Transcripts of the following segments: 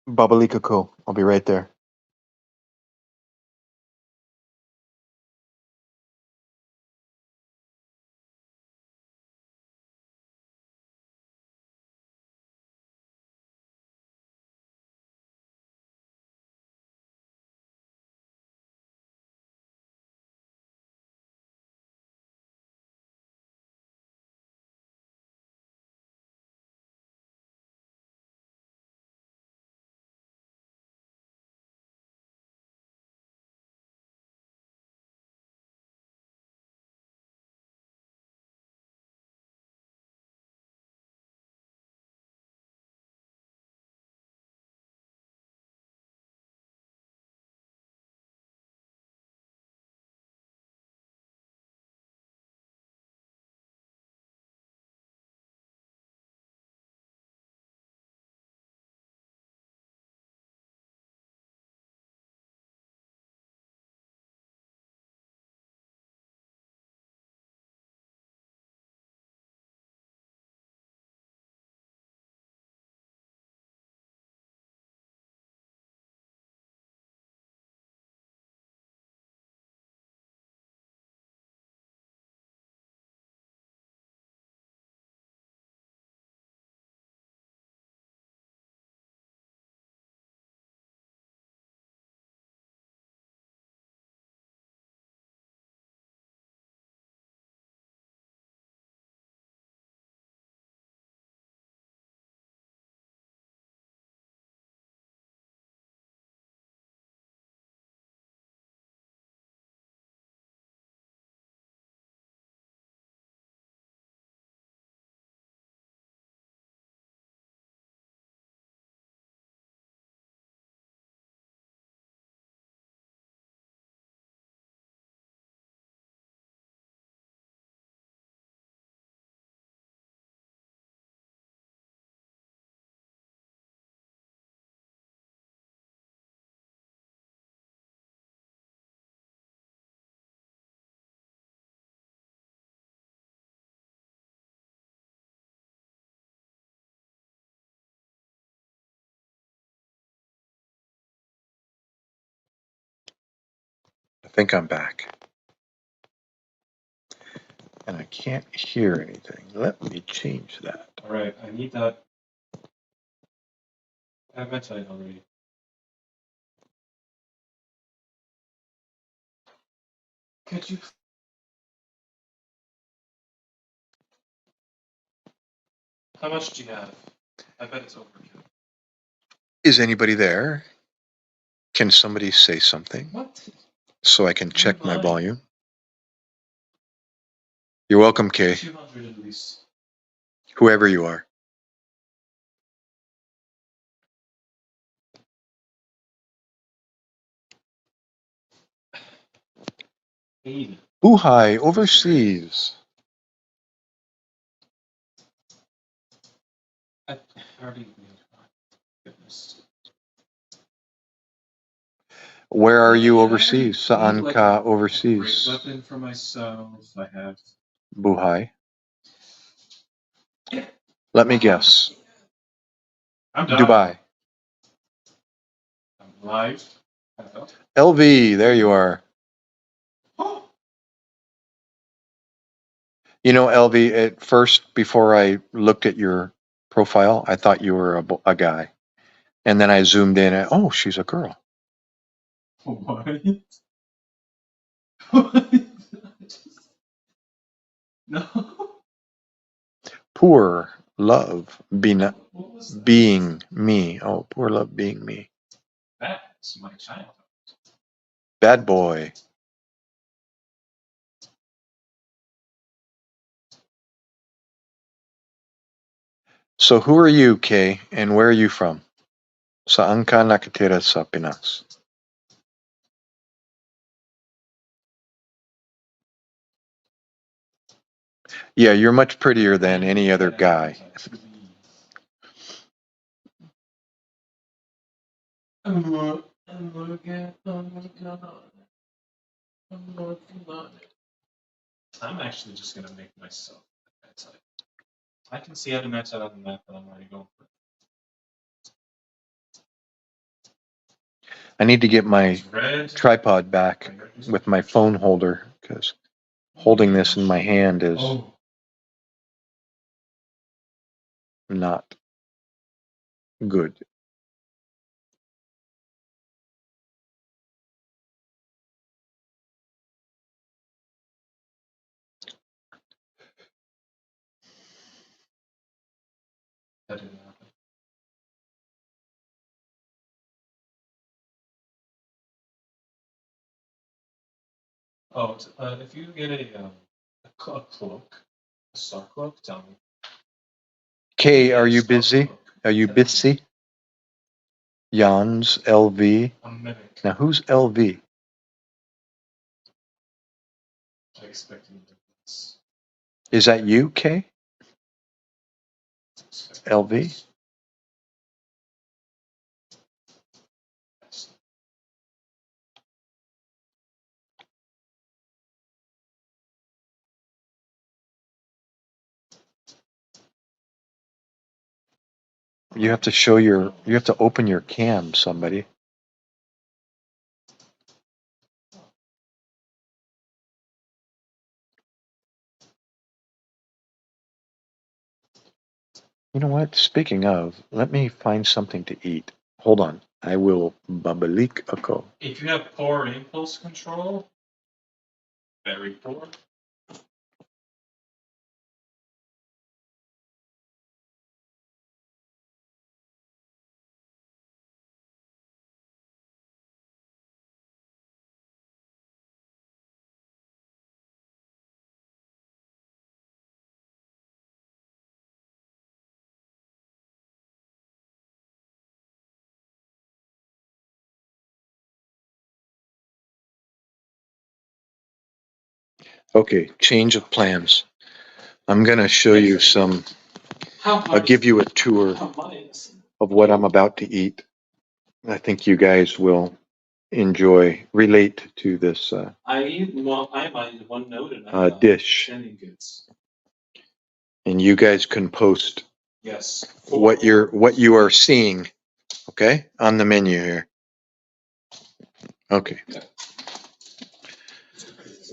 Bubbly Cocoa. I'll be right there. I think I'm back. And I can't hear anything. Let me change that. All right, I need that. I have mentioned it already. Could you? How much do you have? I bet it's overkill. Is anybody there? Can somebody say something What? so I can check my lying. volume? You're welcome, Kay. 200 at least. Whoever you are. 80. Buhai overseas. I already. Goodness. Where are you Yeah, overseas? I need, Saan like, ka a great overseas? weapon for myself. I have. Buhai. Let me guess. I'm dying. Dubai. I'm live. Hello. LV, there you are. Oh. You know, LV, at first, before I looked at your profile, I thought you were a guy. And then I zoomed in and, oh, she's a girl. What? What? No. Poor love being Being me. Oh, poor love being me. That's my child. Bad boy. So who are you, Kay, and where are you from? Saan ka nakatira sa Pinas? Yeah, you're much prettier than any other guy. I'm working on it. I'm actually just gonna make myself a med type. I can see how to match out on the map, but I'm already going for it. I need to get my There's red. tripod back with my phone holder because holding this in my hand is Oh, not good. that didn't happen. Oh, if you get a cloak, a star cloak, tell me. Kay, Get are a you star busy? cloak. Are you busy? Jans, LV. A mimic. Now, who's LV? I expect you to do this. Is that you, Kay? LV? You have to show you have to open your cam, somebody. You know what? Speaking of, let me find something to eat. Hold on. I will babalik ako. If you have poor impulse control, very poor. Okay, change of plans. I'm going to show you some, I'll give you a tour of what I'm about to eat. I think you guys will relate to this I mind one note dish. sending goods. And you guys can post Yes. what you are seeing, okay, on the menu here. Okay.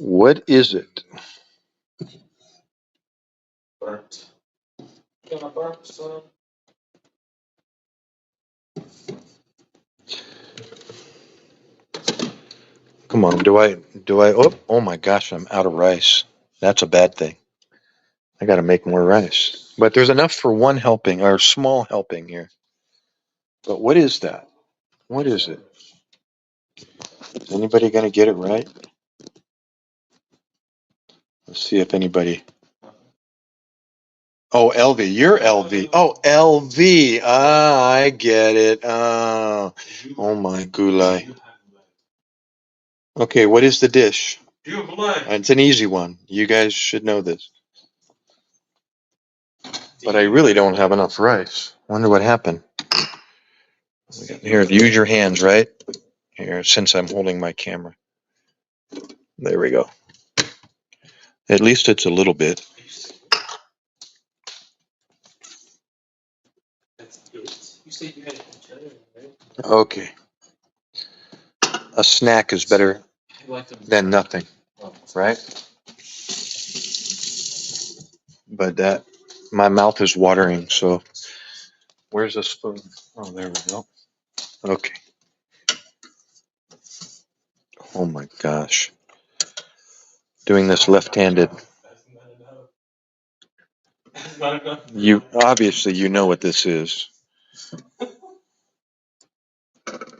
What is it? Burnt. Gonna burn some. Come on, oh my gosh, I'm out of rice. That's a bad thing. I got to make more rice. But there's enough for one helping or small helping here. But what is that? What is it? Is anybody going to get it right? Let's see if anybody. Oh, LV. You're LV. Oh, LV. Ah, I get it. Oh my gulai. Okay, what is the dish? It's an easy one. You guys should know this. But I really don't have enough rice. Wonder what happened. Here, use your hands, right? Here, since I'm holding my camera. There we go. At least it's a little bit. You said you had right? Okay. A snack is better than nothing, right? But my mouth is watering, so where's the spoon? Oh, there we go. Okay. Oh my gosh. Doing this left-handed. You obviously you know what this is.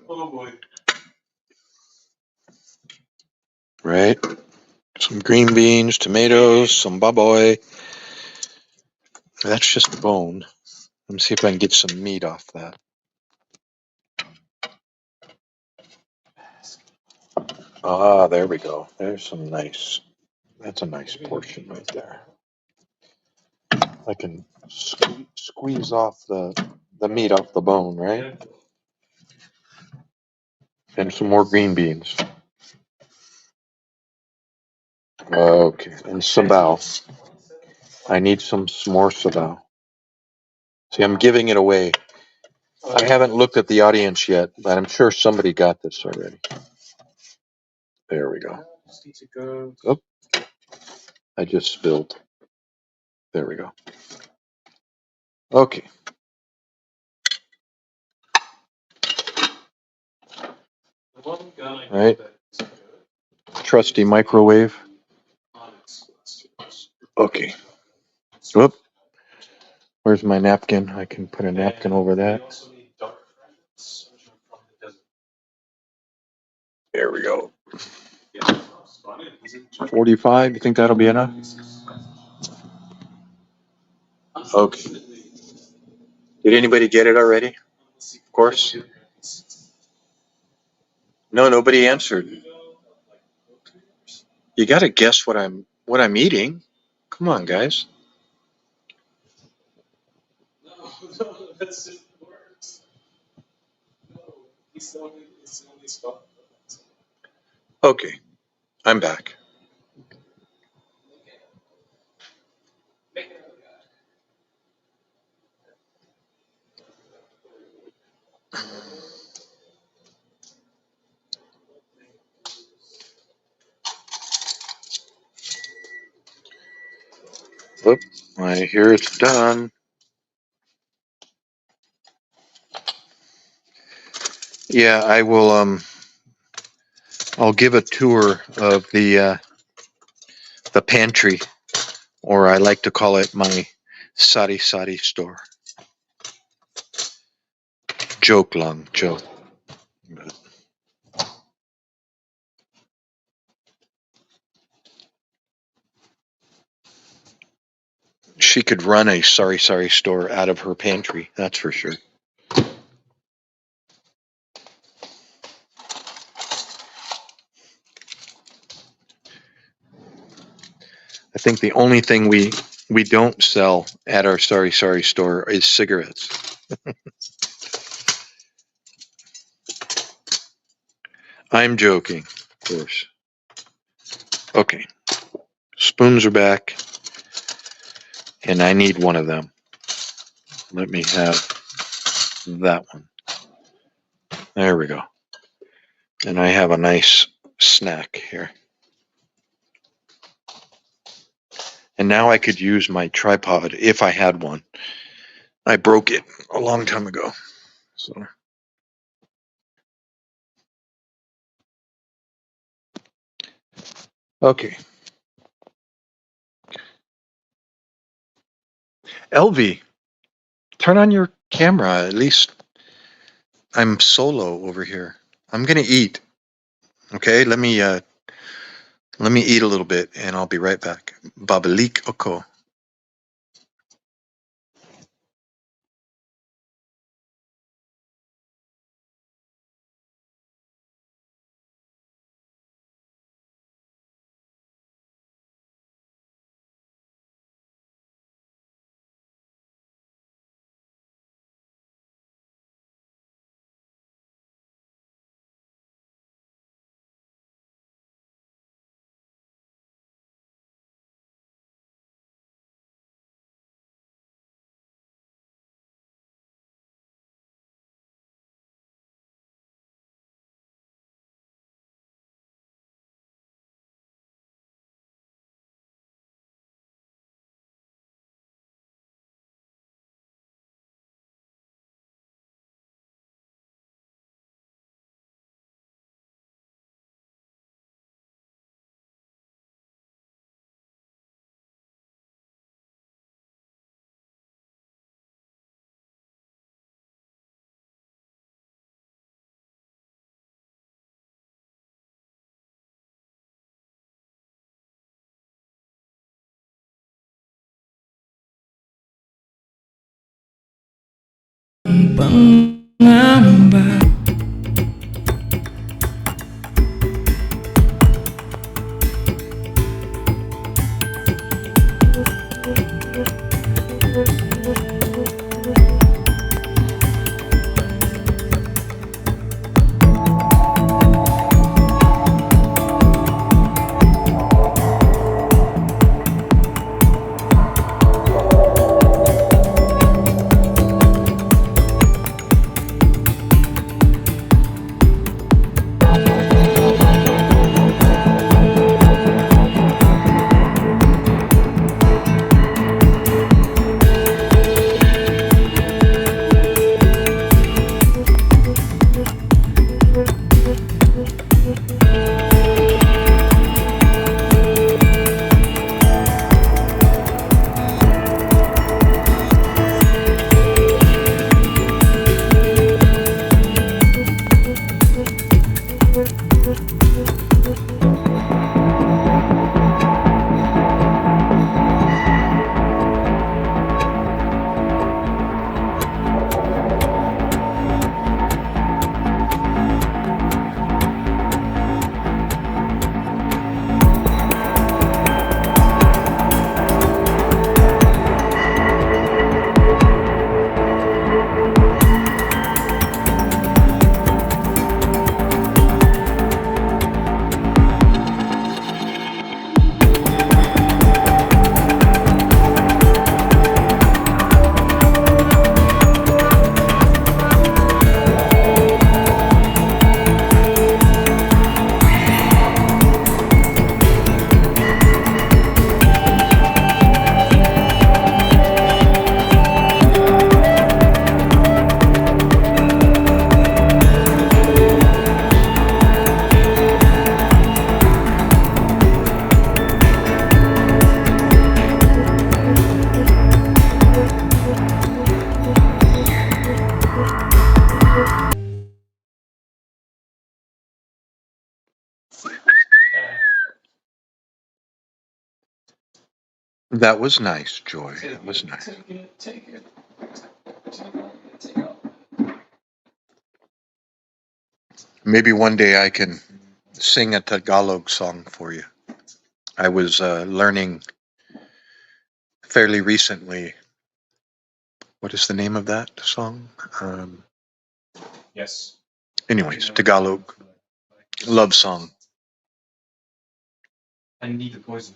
Oh boy. Right? Some green beans, tomatoes, some baboy. That's just bone. Let me see if I can get some meat off that. Ah, there we go. There's some nice. That's a nice portion right there. I can squeeze off the meat off the bone, right? And some more green beans. Okay, and sabao. I need some more sabao. See, I'm giving it away. I haven't looked at the audience yet, but I'm sure somebody got this already. There we go. Just need to go. Oh, I just spilled. There we go. Okay. The one gun I Right. know that's good. Trusty microwave. Okay. Whoop. Where's my napkin? I can put a napkin over that. We also need dark friends from the desert. There we go. Yeah, 45. You think that'll be enough? Okay. Did anybody get it already? Of course. No, nobody answered. You got to guess what I'm eating. Come on, guys. No, that's just words. No, it's the only spot. Okay, I'm back. Whoop, I hear it's done. Yeah, I will. I'll give a tour of the pantry, or I like to call it my sari sari store. Joke, long joke. She could run a sari sari store out of her pantry. That's for sure. I think the only thing we don't sell at our sari sari store is cigarettes. I'm joking, of course. Okay, spoons are back, and I need one of them. Let me have that one. There we go. And I have a nice snack here. And now I could use my tripod if I had one. I broke it a long time ago. So okay. LV, turn on your camera. At least I'm solo over here. I'm gonna eat. Okay, let me eat a little bit and I'll be right back. Babalik Oko. Pangamba. That was nice, Joy. That was nice. Take it. Take it. Take it. Maybe one day I can sing a Tagalog song for you. I was learning fairly recently. What is the name of that song? Yes. Anyways, Tagalog love song. I need the poison.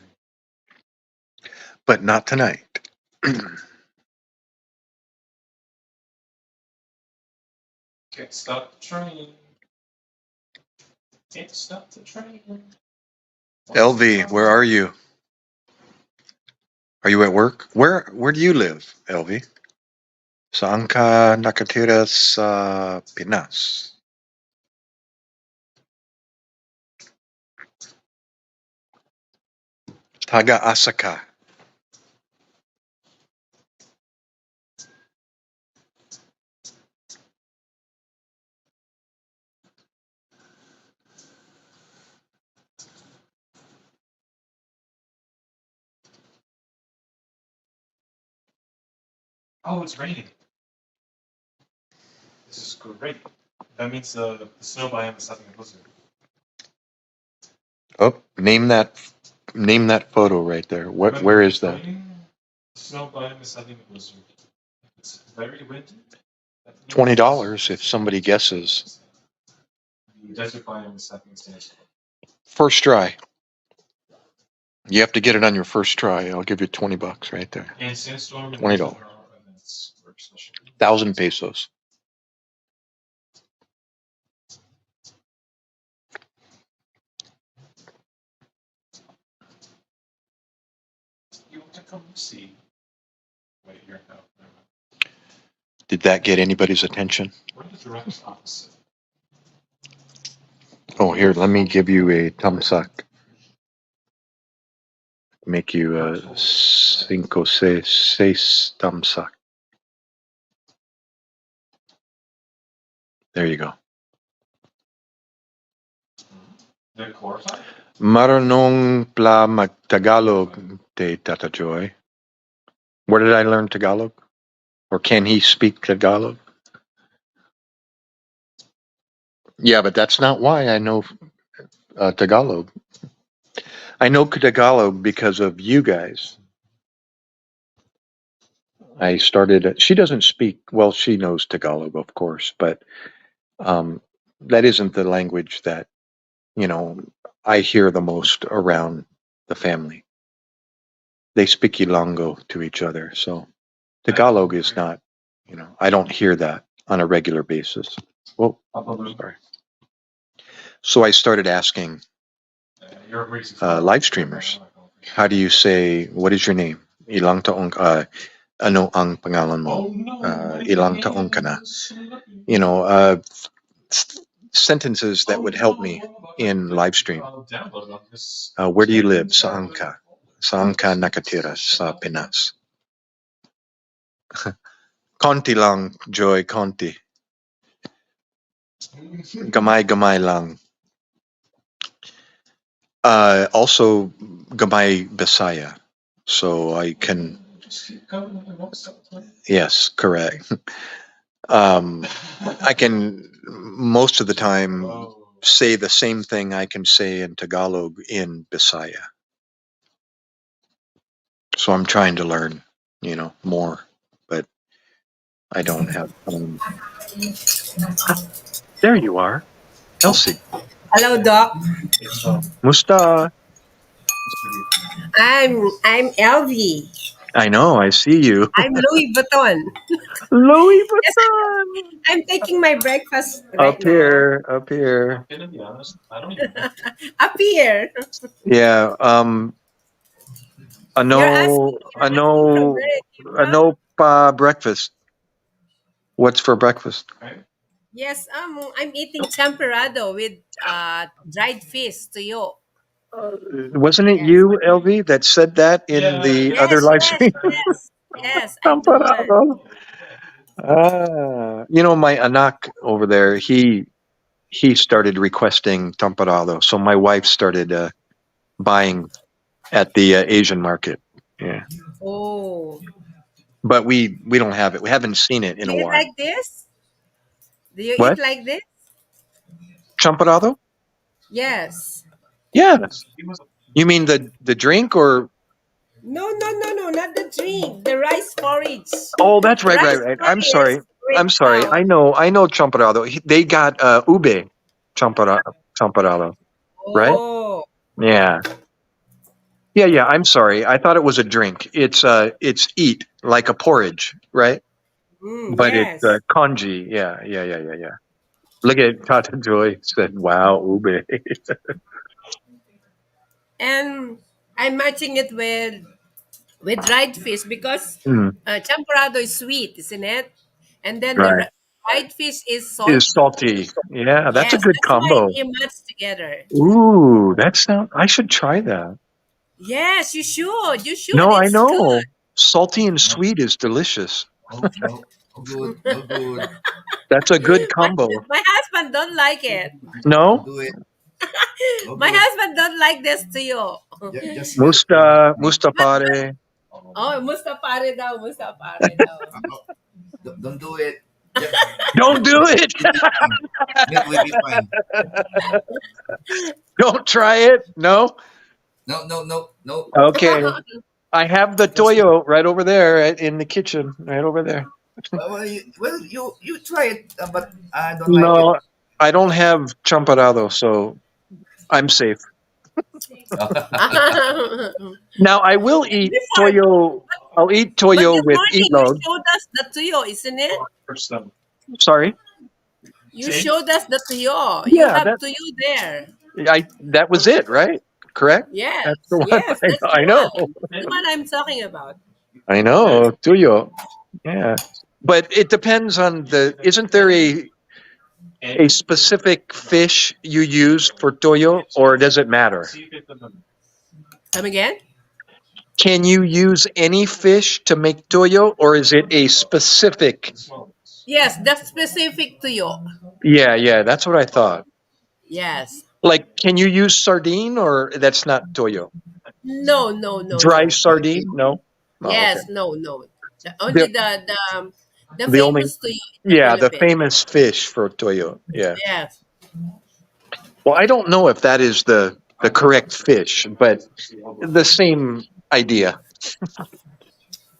But not tonight. Can't stop the train. Can't stop the train. LV, where are you? Are you at work? Where do you live, LV? Saan ka nakatira sa Pinas? Taga-asa ka? Oh, it's raining. This is great. That means the snow biome is having a blizzard. Oh, name that photo right there. Where is that? The snow biome is having a blizzard. It's very windy. $20 if somebody guesses. The desert biome is having a sandstorm. First try. You have to get it on your first try. I'll give you $20 right there. And sandstorm. $20. Events work special. 1,000 pesos. You want to come see? Wait here. No, never mind. Did that get anybody's attention? We're the direct opposite. Oh, here, let me give you a thumbs up. Make you a seis thumbs up. There you go. They're glorified? Marunong pla mag-Tagalog te Tata Joy. Where did I learn Tagalog? Or can he speak Tagalog? Yeah, but that's not why I know Tagalog. I know Tagalog because of you guys. I started. She doesn't speak. Well, she knows Tagalog, of course, but that isn't the language that I hear the most around the family. They speak Ilonggo to each other, so Tagalog is not. I don't hear that on a regular basis. Well, sorry. So I started asking live streamers, how do you say, what is your name? Ilang taong, ano ang pangalan mo? Ilang taong ka na? Sentences that would help me in live stream. Where do you live? Saan ka? Saan ka nakatira sa Pinas? Konti lang, Joy, konti. Gamay lang. Also, gamay Bisaya. So I can. Yes, correct. I can most of the time say the same thing I can say in Tagalog in Bisaya. So I'm trying to learn, more, but I don't have. There you are, Elsie. Hello, Doc. Musta? I'm Elvie. I know, I see you. I'm Louis Vuitton. Louis Yes, Vuitton. I'm taking my breakfast right Up here, up here. I'm gonna be honest, I don't even know. Up here. Yeah. You're asking from where you from? Breakfast. What's for breakfast? Yes, I'm eating temperado with dried fish to you. Wasn't it Yes. you, LV, that said that in the other Yes, live yes, stream? yes. Yes, I'm the one. Tamparado. My anak over there, he started requesting tamparado. So my wife started buying at the Asian market. Yeah, Oh, but we don't have it. We haven't seen it in do a you eat while. like this? Do you eat What? like this? Champorado? Yes. Yeah. You mean the drink or? No, no, no, no, not the drink. The rice porridge. Oh, that's right, right, Rice right. I'm porridge sorry. with I'm sorry. I know champorado. They got ube champorado, right? oh, Yeah. Yeah, yeah. I'm sorry. I thought it was a drink. It's eat like a porridge, right? But it's yes. congee. Yeah, yeah, yeah, yeah, yeah. Look at Tata Joy said, "Wow, ube." And I'm matching it with dried fish because Hmm, champorado is sweet, isn't it? And then the right. dried fish is Is salty. salty. Yeah, that's a Yes, good that's why combo. they match together. Ooh, that sound. I should try that. Yes, you should. You should. No, I It's good. know. Salty and sweet is delicious. No, no, no good, no good. That's a good My, combo. my husband don't like it. Don't No, do it. No My good. husband don't like this too. Just smell it. But mustapare. oh, Mustapare daw, Mustapare daw. No, don't do it. Just, Don't do it. will be fine. Milk will be fine. Don't try it. No. No, no, no, no. Okay. I have the Just toyo right over there in the kitchen, right over there. you try it, but I don't like it. No, I don't have champorado, so I'm safe. Now I will eat before, toyo. I'll eat but toyo this with morning you itlog. showed us the tuyo, isn't it? Sorry. You showed us the tuyo. You Yeah, have tuyo there. that was it, right? Correct. Yes, That's the one. yes, that's the I one. know. The one I'm talking about. I know. Tuyo. Yeah. But it depends on isn't there a specific fish you use for toyo, or does it matter? Come again? Can you use any fish to make toyo, or is it a specific? Yes, that's specific tuyo. Yeah, yeah, that's what I thought. Yes. Like, can you use sardine, or that's not toyo? No, no, no, Dry no. sardine? No. Oh, okay. Yes, no, no. Only The the the only famous tuyo in the yeah, the Philippines. famous fish for toyo. Yeah. Yes. Well, I don't know if that is the correct fish, but the same idea,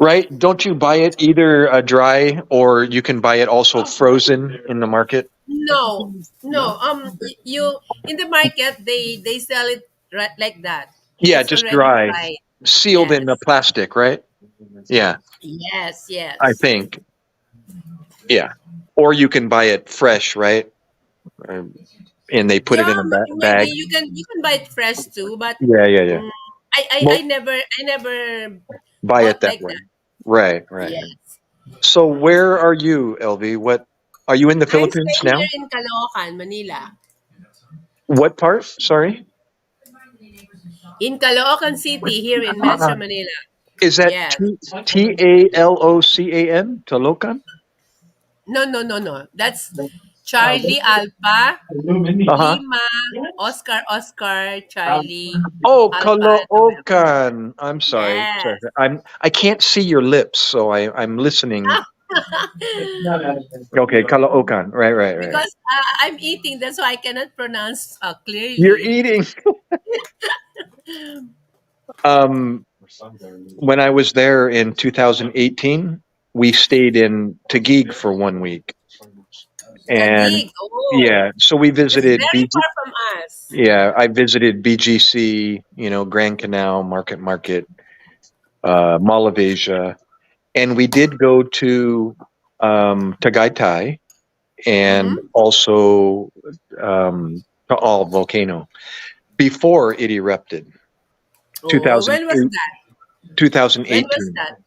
right? Don't you buy it either dry or you can buy it also frozen in the market? No, No, no. You in the market they sell it right like that. Yeah, It's just already dry, fried. sealed in the Yes, plastic, right? Yeah, yes, I yes. think. Yeah. Or you can buy it fresh, right? Um, and they put it Yeah, in a maybe bag. you can buy it fresh too, but Yeah, yeah, yeah. mm, I Well, never buy it bought that like way. that. Right, right. Yes, So where are you, LV? What are you in the I'm Philippines staying now? here in Caloocan, Manila. What part? Sorry. In Caloocan City, here in Metro Uh, Manila. is that Yes. Talocan? Talocan? No, no, no, no. That's Charlie Alpha Uh-huh. Lima Oscar Charlie Oh, Alpha November. Caloocan. I'm sorry. Sorry. Yes. I can't see your lips, so I'm listening. Okay, Caloocan. Right, right, right, right. Because I'm eating, that's why I cannot pronounce You're clearly. eating. Um, when I was there in 2018, we stayed in Taguig for 1 week, and Taguig. Oh, yeah, so we that's visited very BG. far from us. Yeah, I visited BGC, Grand Canal, Market, Mall of Asia, and we did go to Tagaytay and Mm-hmm. also Taal volcano before it erupted. Oh, when was 2008, that? When was 2018, that?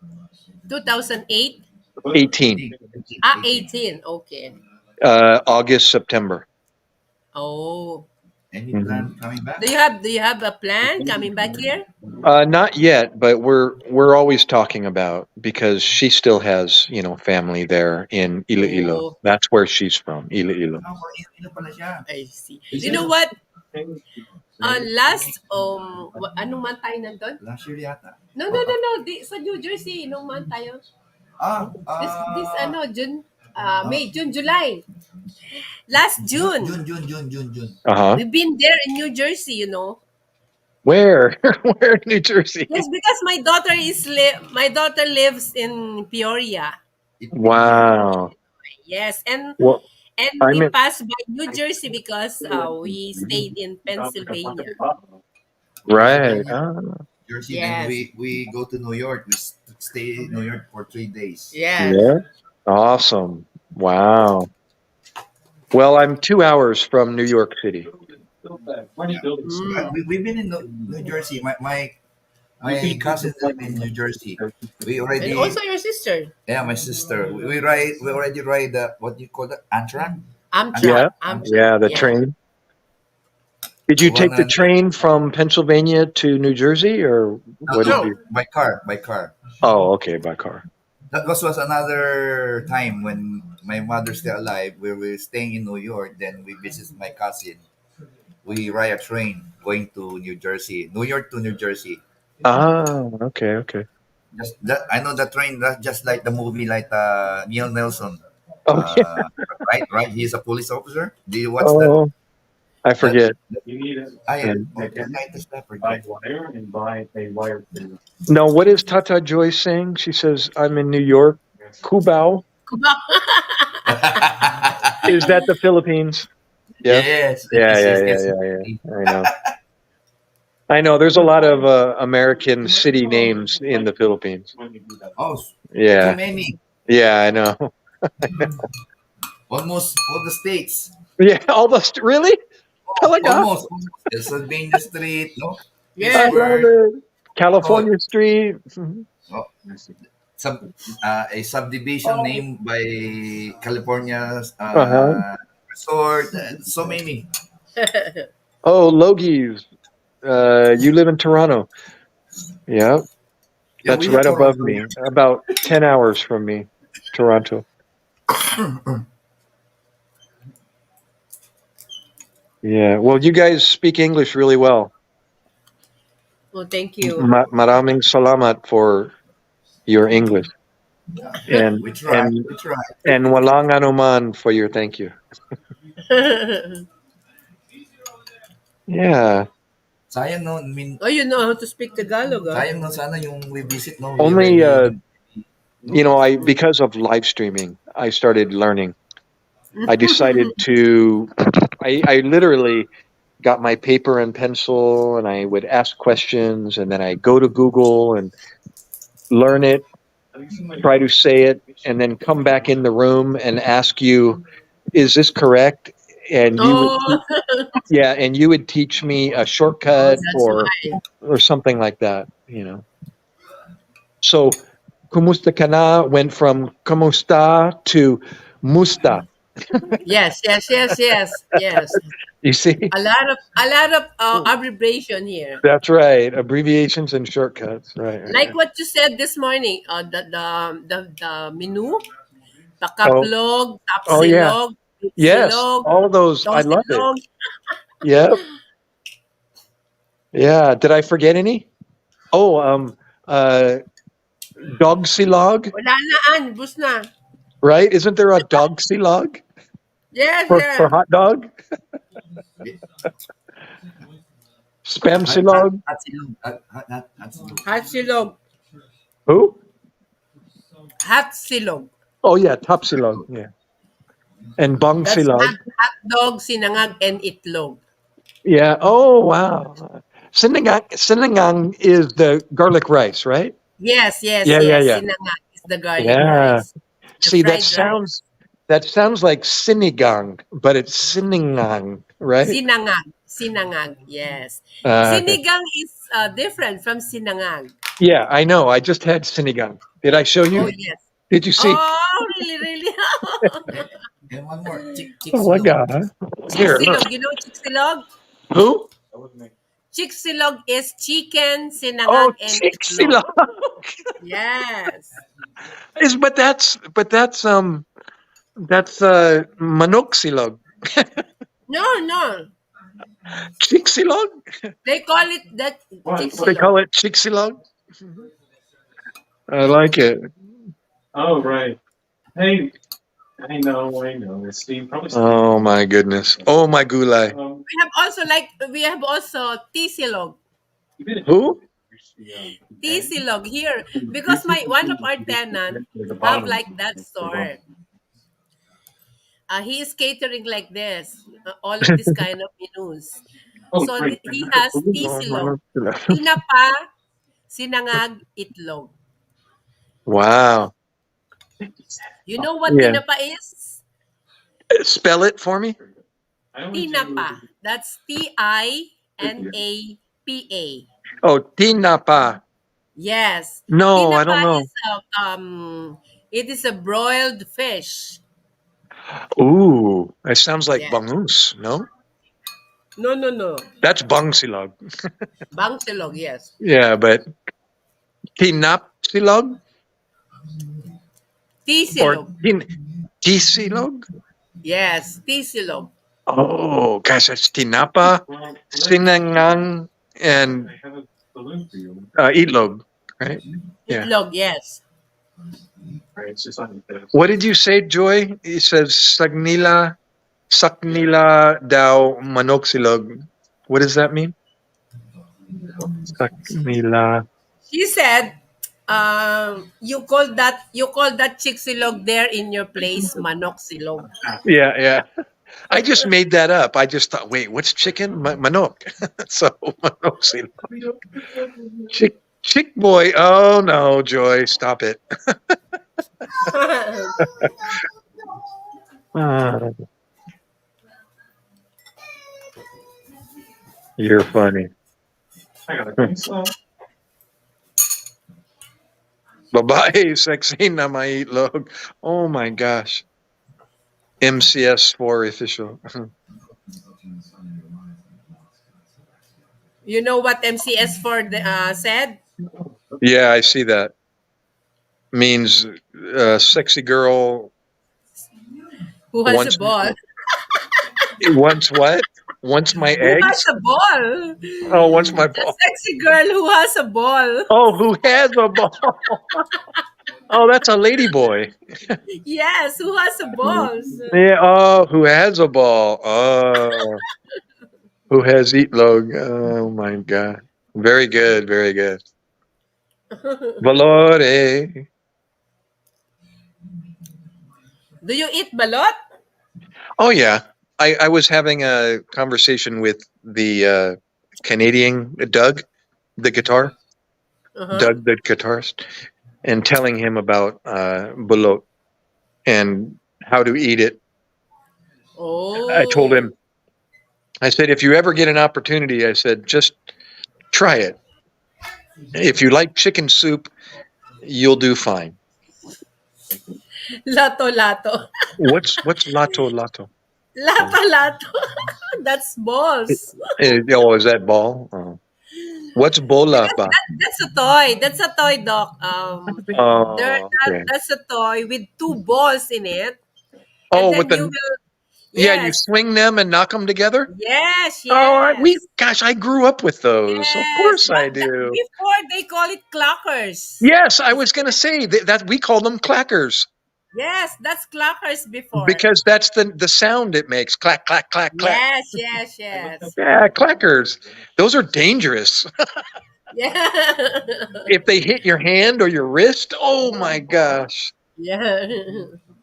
2008? 18, 18. Okay. August, September. Oh. any Mhm. plan coming back? Do you have a plan coming back here? Not yet, but we're always talking about because she still has family there in Iloilo. Oh, That's where she's from, Iloilo. Ino pala siya. I see. You know what? Last, anong month tayo nandun? Last year yata. No. Sa New Jersey, nung month tayo? Ah, This June, May, June, July. Last June. June. Uh-huh. We've been there in New Jersey, Where? Where in New Jersey? Yes, because my daughter lives in Peoria. Wow. Yes, and Well, I'm we in. passed by New Jersey because we stayed in Pennsylvania. Right. Pennsylvania, Ah, Jersey. Then Yes, we go to New York. We stay in New York for 3 days. yes. yeah. Awesome. Wow. Well, I'm 2 hours from New York City. Yeah. Mm. We've been in New Jersey. My cousins live in New Jersey. We And also already, your sister, yeah, my sister. We already ride the, what do you call that? Antrak. Amtrak. Yeah. Amtrak. Yeah. The Yeah. train. Did you take the 100. train from Pennsylvania to New Jersey, or No, what did no, No. you? by car, by car. Oh, okay, by car. That was another time when my mother's still alive. We were staying in New York. Then we visit my cousin. We ride a train going to New Jersey, New York to New Jersey. Ah, okay, okay. Just that I know the train. That's just like the movie, like Neil Nelson. Oh, yeah. Uh, right. He's a police officer. Do you watch that? Oh, I That, forget. that I And what title is that? Forget. no, what is Tata Joy saying? She says, "I'm in New York, Cubao." Is that the Philippines? Yeah. Yes, Yeah, yes, yeah, yes, yeah, yes. yeah, yeah. I know. I know. There's a lot of American city names in the Philippines. Oh, too Yeah, many. yeah, I know. Almost all the states. Yeah, really? Talaga? Almost. Pennsylvania Street. No, I Yes. love Pittsburgh. it. Oh, California Street. Mhm. oh, sub, a subdivision named by California's Uh-huh. resort. So many. Oh, Logies. You live in Toronto. Yeah, Yeah, that's we have right above Toronto me. here. About 10 hours from me, Toronto. Yeah. Well, you guys speak English really well. Well, thank you. Maraming salamat for your English. And We try. and We try. and walang anuman for your thank you. Yeah. Sayang no, I mean, Oh, you know how to speak Tagalog, ah? sayang no sana yung we visit no, we Only already no. I because of live streaming, I started learning. I decided to I literally got my paper and pencil and I would ask questions and then I go to Google and learn it, try to say it, and then come back in the room and ask you, is this correct? And you would Oh, yeah, and you would teach me a oh, shortcut that's why. or something like that. So kumusta ka na went from kumusta to musta. Yes, yes, yes, yes, yes. You see? A lot of abbreviation here. That's right. Abbreviations and shortcuts. Right, right, Like right. what you said this morning, the menu, Oh, pakaplog, oh yeah. tapsilog, Yes. pitsilog, All of those. I love it. tosilog. Yep. Yeah. Did I forget any? Oh, uh, dog silog, Wala na, bus na. right? Isn't there a dog silog Yes, for yes. hot dog? Spam silog? At silog. At silog. Hot silog. Who? Hot silog. Oh yeah, top silog. Yeah. And bang That's silog. hot dog, sinangag, and itlog. Yeah. Oh wow. Sinigang is the garlic rice, right? Yes, yes, Yeah, yeah, yes. yeah. Sinangag is the garlic Yeah. rice. The See, fried rice. that sounds like sinigang, but it's sinigang, right? Sinangag, yes. Okay. Sinigang is different from sinangag. Yeah, I know. I just had sinigang. Did I show Oh, you? yes. Did you see? Oh, really, really? And one more. Chick Oh my silog. God. Here, look. Chiksilog. You know chiksilog? Who? Chiksilog is chicken, Oh, sinangag, and itlog. Chixila. Yes. That's manok silog. No, no. Chicxilog? They call it that They chicxilog. call it Chicxilog? I like it. Oh, right. Hey, I know, I know. It's Steve. Probably Steve. Oh my goodness. Oh my gulay. We have also tisilog. Who? Tisilog here because my one of our tenant have like that store. He is catering like this, all of this kind of menus. Oh, So right. he has tisilog, tinapa, sinangag, itlog. Wow. You know what Yeah. tinapa is? Spell it for me. Tinapa. That's Tinapa. Oh, tinapa. Yes. No, I don't Tinapa know. is it is a broiled fish. Ooh, it sounds like Yeah. bangus. No, No, no, no. that's bangsilog. Bangsilog, yes. Yeah, but tinapsilog or Tisilog. tisilog. Yes, tisilog. Oh, gosh, that's tinapa, sinangang, and itlog, right? Yeah. Itlog, yes. What did you say, Joy? It says saknila daw manoksilog. What does that mean? Saknila. She said, you call that chicsilog there in your place manok silog. Yeah, yeah. I just made that up. I just thought, wait, what's chicken? Manok. So manoksilog. Chick boy. Oh no, Joy, stop it. Ah, you're funny. Babae, sexy na maitlog. Oh my gosh. MCS4 official. You know what said? Yeah, I see that. Means sexy girl Who has a wants ball? wants what? Wants my Who has eggs? a ball? Oh, wants my A ball. sexy girl who has a ball. Oh, who has a ball? Oh, that's a lady boy. Yes, who has a balls? Yeah. Oh, who has a ball? Oh, who has eatlog? Oh my god. Very good. Very good. Valore. Do you eat balot? Oh yeah. I was having a conversation with the Canadian Doug, the Uh-huh. Doug, the guitarist, and telling him about bulot and how to eat it. I told Oh. him, I said, if you ever get an opportunity, I said, just try it. If you like chicken soup, you'll do fine. Lato lato. What's lato lato? Lato lato. That's balls. Oh, is that ball? Oh. What's bola Because ba? that's a toy. That's a toy, Doc. Oh, okay. That's a toy with two balls in it, and Oh, with then you the will. yeah, you Yes, swing them and knock them together. yes, Oh, yes, gosh, I grew up with those. Of yes. course But I do. before they call it clockers. Yes, I was going to say that we call them clackers Yes, that's clockers before. because that's the sound it makes. Clack, clack, clack, clack. Yes, yes, yes. Yeah, clackers. Those are dangerous. Yeah. If they hit your hand or your wrist, oh my gosh. Yeah.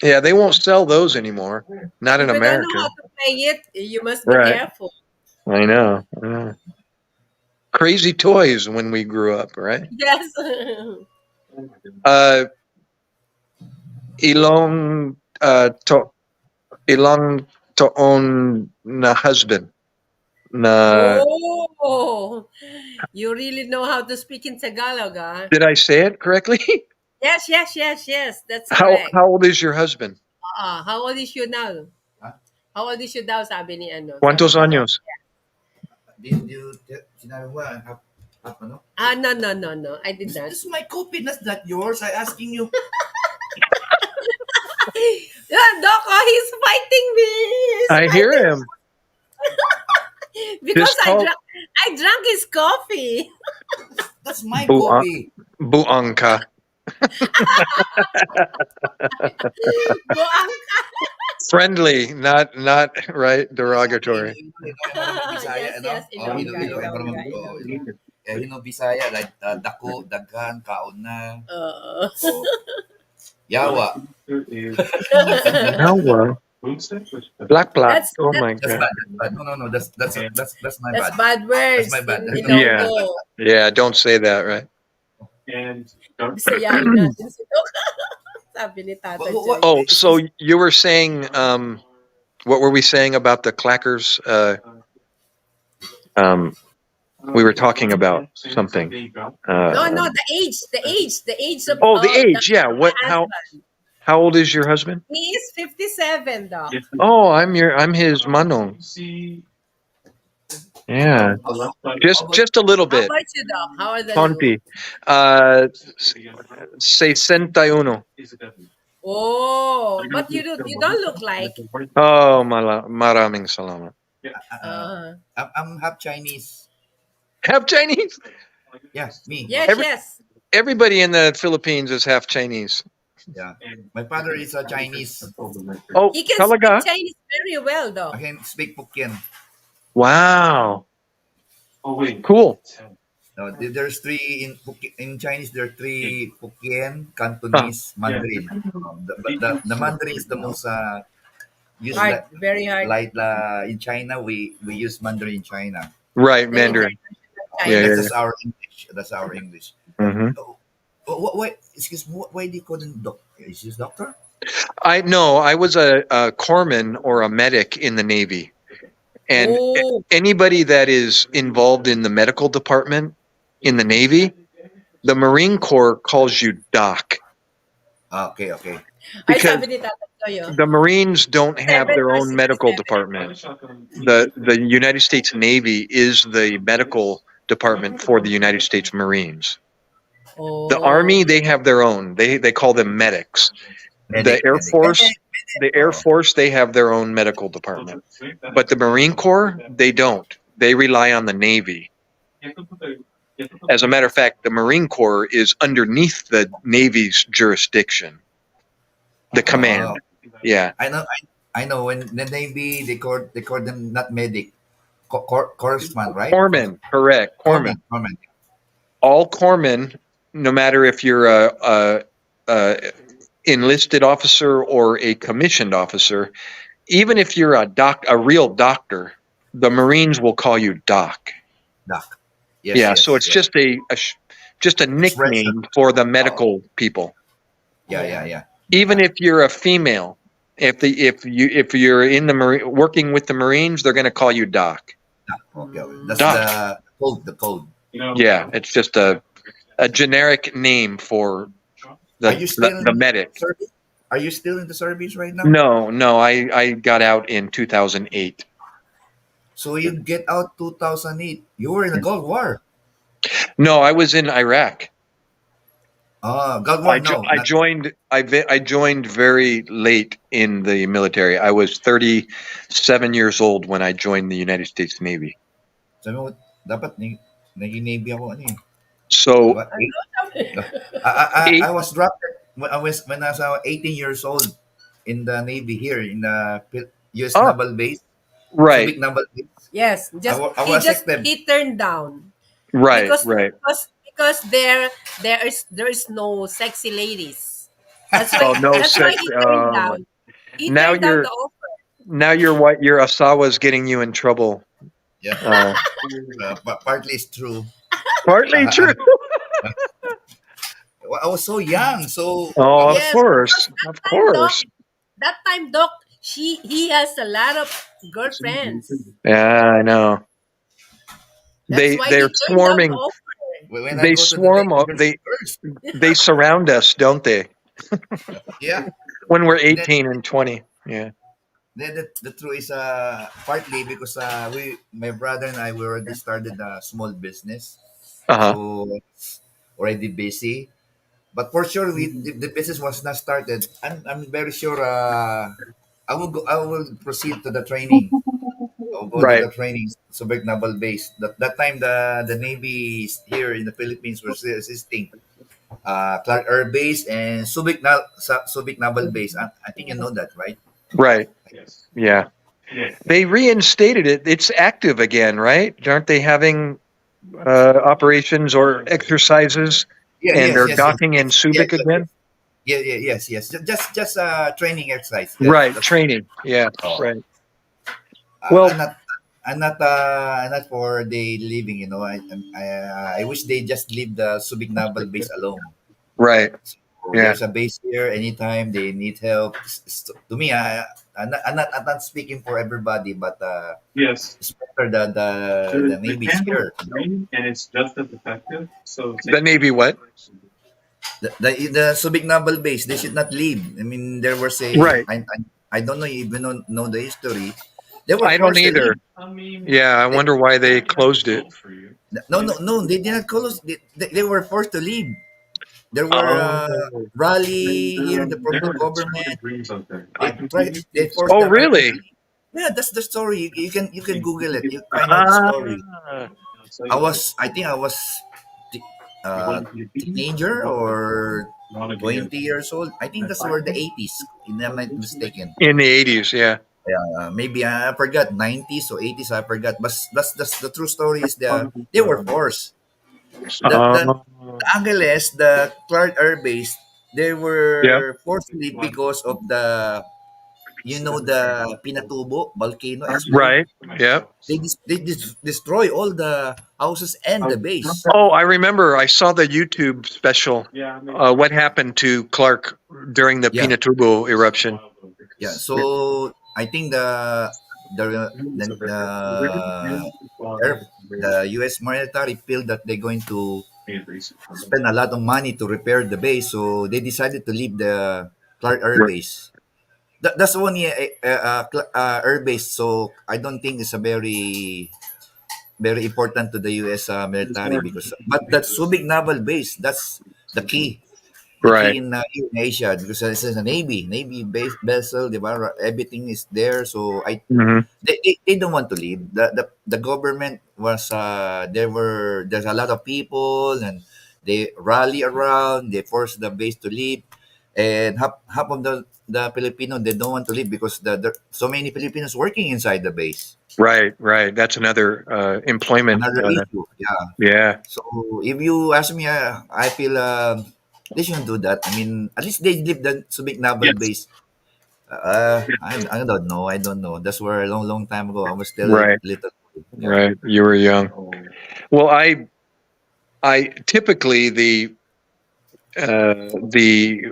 Yeah, they won't sell those anymore. Not in If you don't know America. how to play it, you must be Right. careful. I know. Crazy toys when we grew up, right? Yes. Uh, ilong to ilang taon na husband na Oh, you really know how to speak in Tagalog, ah? did I say it correctly? Yes, yes, yes, yes. That's How correct. how old is your husband? How old is you now? Huh? How old is you daw, sabi ni ano? Sabi ¿Cuántos ni Doc. años? Did you sinabi mo half ano? No, no, no, no. I did not. This is my copy, that's not yours. I asking you. Yeah, Doc, he's fighting me. He's I hear fighting. him. Because Just call I drank his coffee. That's my buang coffee. buangka. Buang. Friendly, not right Sabi, derogatory. yung mga Bisaya, Yes, ano? yes, Oh, Ilongga, Ino Ilongga, naman, oh, Ilongga. Bisaya, like, dako, daghan, kaon na, Uh, oh, yawa. Now what? Black black. that's Oh that my That's god. bad. That's bad. No, no, no. That's my that's bad. bad That's my words bad. in Yeah. Ilonggo. Yeah, don't say that, right? Bisayain natin si Doc. Sabi ni Tata What Joy. Oh, is so this? you were saying what were we saying about the clackers? Um we were talking about something. No, no, Uh, the age of oh, the age. Yeah. my What husband. how old is your husband? He is 57, Doc. Oh, I'm his manong. Yeah. How, how, how about Just a little How bit. about you, Doc? How old are you? Conti. Uh 61. Oh, but you don't look like. Oh, maraming salamat. uh, Uh, I'm half Chinese. Half Chinese? Yeah, me. yes, Every, yes. everybody in the Philippines is half Chinese. Yeah. My father is a Chinese. Oh, He can speak talaga? Chinese very well, I Doc. can speak Hokkien. Wow. Cool. No, there's three in Chinese. There are three: Hokkien, Ah, Cantonese, Mandarin. The Mandarin is the most used Hard, very hard. in China. We use Mandarin in China. right, The Mandarin. international Yeah, Chinese. yeah, That's our English. That's our English. yeah. Hmm. Oh, why? Excuse me. Why do you call him doc? Is this doctor? I know I was a corpsman or a medic in the Navy, and Oh, anybody that is involved in the medical department in the Navy, the Marine Corps calls you Doc Okay, okay. ay because sabi ni Tata Joy, oh. the Marines don't have 7 their or own medical 67. department. The United States Navy is the medical department for the United States Marines. The Oh. Army, they have their own. They call them medics. The Medic, Air medic. Force, Oh, they have their own medical department. But the Marine Corps, they don't. They rely on the Navy. As a matter of fact, the Marine Corps is underneath the Navy's jurisdiction, the oh. command. Yeah. I know. When the Navy, they call them not medic, corpsman, right? Corpsman, correct. Corpsman. Corpsman. All corpsmen, no matter if you're a enlisted officer or a commissioned officer, even if you're a real doctor, the Marines will call you Doc. Doc. Yes, Yeah, so yes, it's yes. just a Expression. nickname for the Oh, medical people. yeah, Yeah. yeah, yeah. Even if you're a female, if you're in the working with the Marines, they're going to call you Doc. Okay, okay. Mm. That's Doc. the code. The code. Yeah, it's just a generic name for Are you still the in medic. service? Are you still in the service right now? No, I got out in 2008. So you get out 2008. You were in the Gulf War. No, I was in Iraq. Gulf War. No, I not. joined I joined very late in the military. I was 37 years old when I joined the United States Navy. Sabi mo, dapat naging Navy ako ano eh. So Diba? I eight. was drafted when I was 18 years old in the Navy here in the U.S. Oh, Naval Base, right, Subic Naval Base. Yes, I was accepted. he turned down right, because right. there is no sexy ladies. That's why Oh, no that's why sex. he turned down. He Now turned down the you're offer. now your Asawa's getting you in trouble. Yeah, Uh, but partly it's true. partly Uh, true. I was so young, so I Oh, of was Yes, course, because of time, Doc, course. that time, Doc, he has a lot of girlfriends. Yeah, I know. That's why They're he turned down the swarming. offer. when I They go to the swarm. Navy, there's girls. They surround us, don't they? Yeah. When we're Then 18 and 20. Yeah. the truth is partly because we my brother and I we already started a small business, Uh huh. so already busy. But for sure, if the business was not started, I'm very sure I will proceed to the training go to Right. the training, Subic Naval Base. That time, the Navy here in the Philippines was assisting Clark Air Base and Subic Naval Base. I think you know that, right? Right. Yes. Yeah. Yes. They reinstated it. It's active again, right? Aren't they having operations or exercises, Yeah, and yes, they're yes, yes, docking in yes, yes, Subic yes, yes. again? Yeah, yeah, yes, yes. Just training exercise. Right. That's Training. Yeah. all. Right. Uh, Well, I'm not. I'm not for the living. I wish they just leave the Subic Naval Base alone. right. So Yeah. there's a base here. Anytime they need help, to me, I'm not speaking for everybody, but Yes. it's better the The Navy's candle here. is green and it's just as effective. So The Navy what? The Subic Naval Base, they should not leave. I mean, there was a Right. I don't know even know the history. They were I don't forced to either. leave. I mean, Yeah. I They, wonder why they that might be closed it. gold for you. no, no, no. They did not close. They were forced to leave. There were Oh, rally here in the there provincial are square government. greens out there. I They can give try. you They this. forced Oh, the American really? to leave. Yeah, that's the story. You can Google it. You find out the Ah. story. I'll tell you what. I think I was t- You want to be teenager or you want to be a 20 years old. I think that's were the 80s. If I'm not mistaken. In the 80s. Yeah. Maybe I forgot 90s or 80s. I forgot. But that's the true story is they were forced. The Oh. Angeles, the Clark Air Base, they Yeah. were forced to leave because of the Pinatubo volcano explode. Right. Yeah. Destroy all the houses and the base. Oh, I remember. I saw the YouTube special. yeah. What happened to Clark during the Yeah, Pinatubo eruption? yeah. Yeah. So I think the air the U.S. military feel that they're going to spend a lot of money to repair the base, so they decided to leave the Clark Air Right. Base. That's only air base, so I don't think it's a very important to the U.S. Military because but that Subic Naval Base, that's the key. The key Right. in Asia because this is a navy base vessel, di ba? Everything is there, so Hmm. they don't want to leave. The government was there's a lot of people and they rally around. They force the base to leave, and half of the Filipino they don't want to leave because so many Filipinos working inside the base. Right. Right. That's another employment. Another issue, yeah. Yeah. So if you ask me, I feel they shouldn't do that. I mean, at least they leave the Subic Naval Yes. Base. I don't know. I don't know. That's where a long time ago. I was still Right. little. Yeah. Right. You were young. Well, I typically the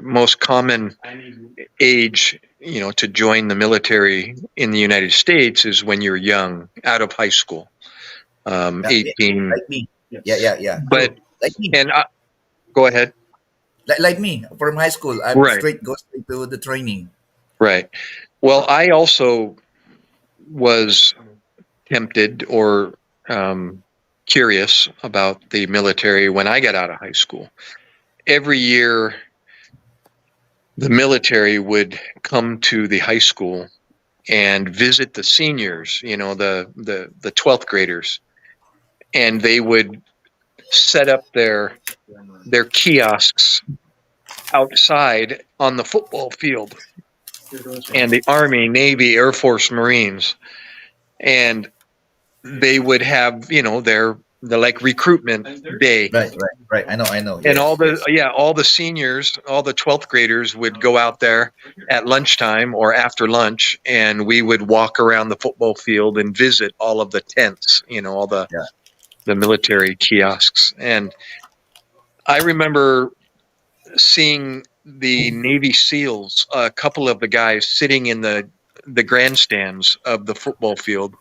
most common age, to join the military in the United States is when you're young, out of high school, Yeah, 18. like me. Yeah. But True. Like me. and go ahead. Like me. From high school, I'm Right. go straight to the training. Right. Well, I also was tempted or curious about the military when I got out of high school. Every year, the military would come to the high school and visit the seniors, the 12th graders, and they would set up their kiosks outside on the football field, and the Army, Navy, Air Force, Marines, and they would have, the like recruitment day. Right. I know. And Yes, yes. all the seniors, all the 12th graders would go out there at lunchtime or after lunch, and we would walk around the football field and visit all of the tents, all Yeah. the military kiosks. And I remember seeing the Navy SEALs, a couple of the guys sitting in the grandstands of the football field.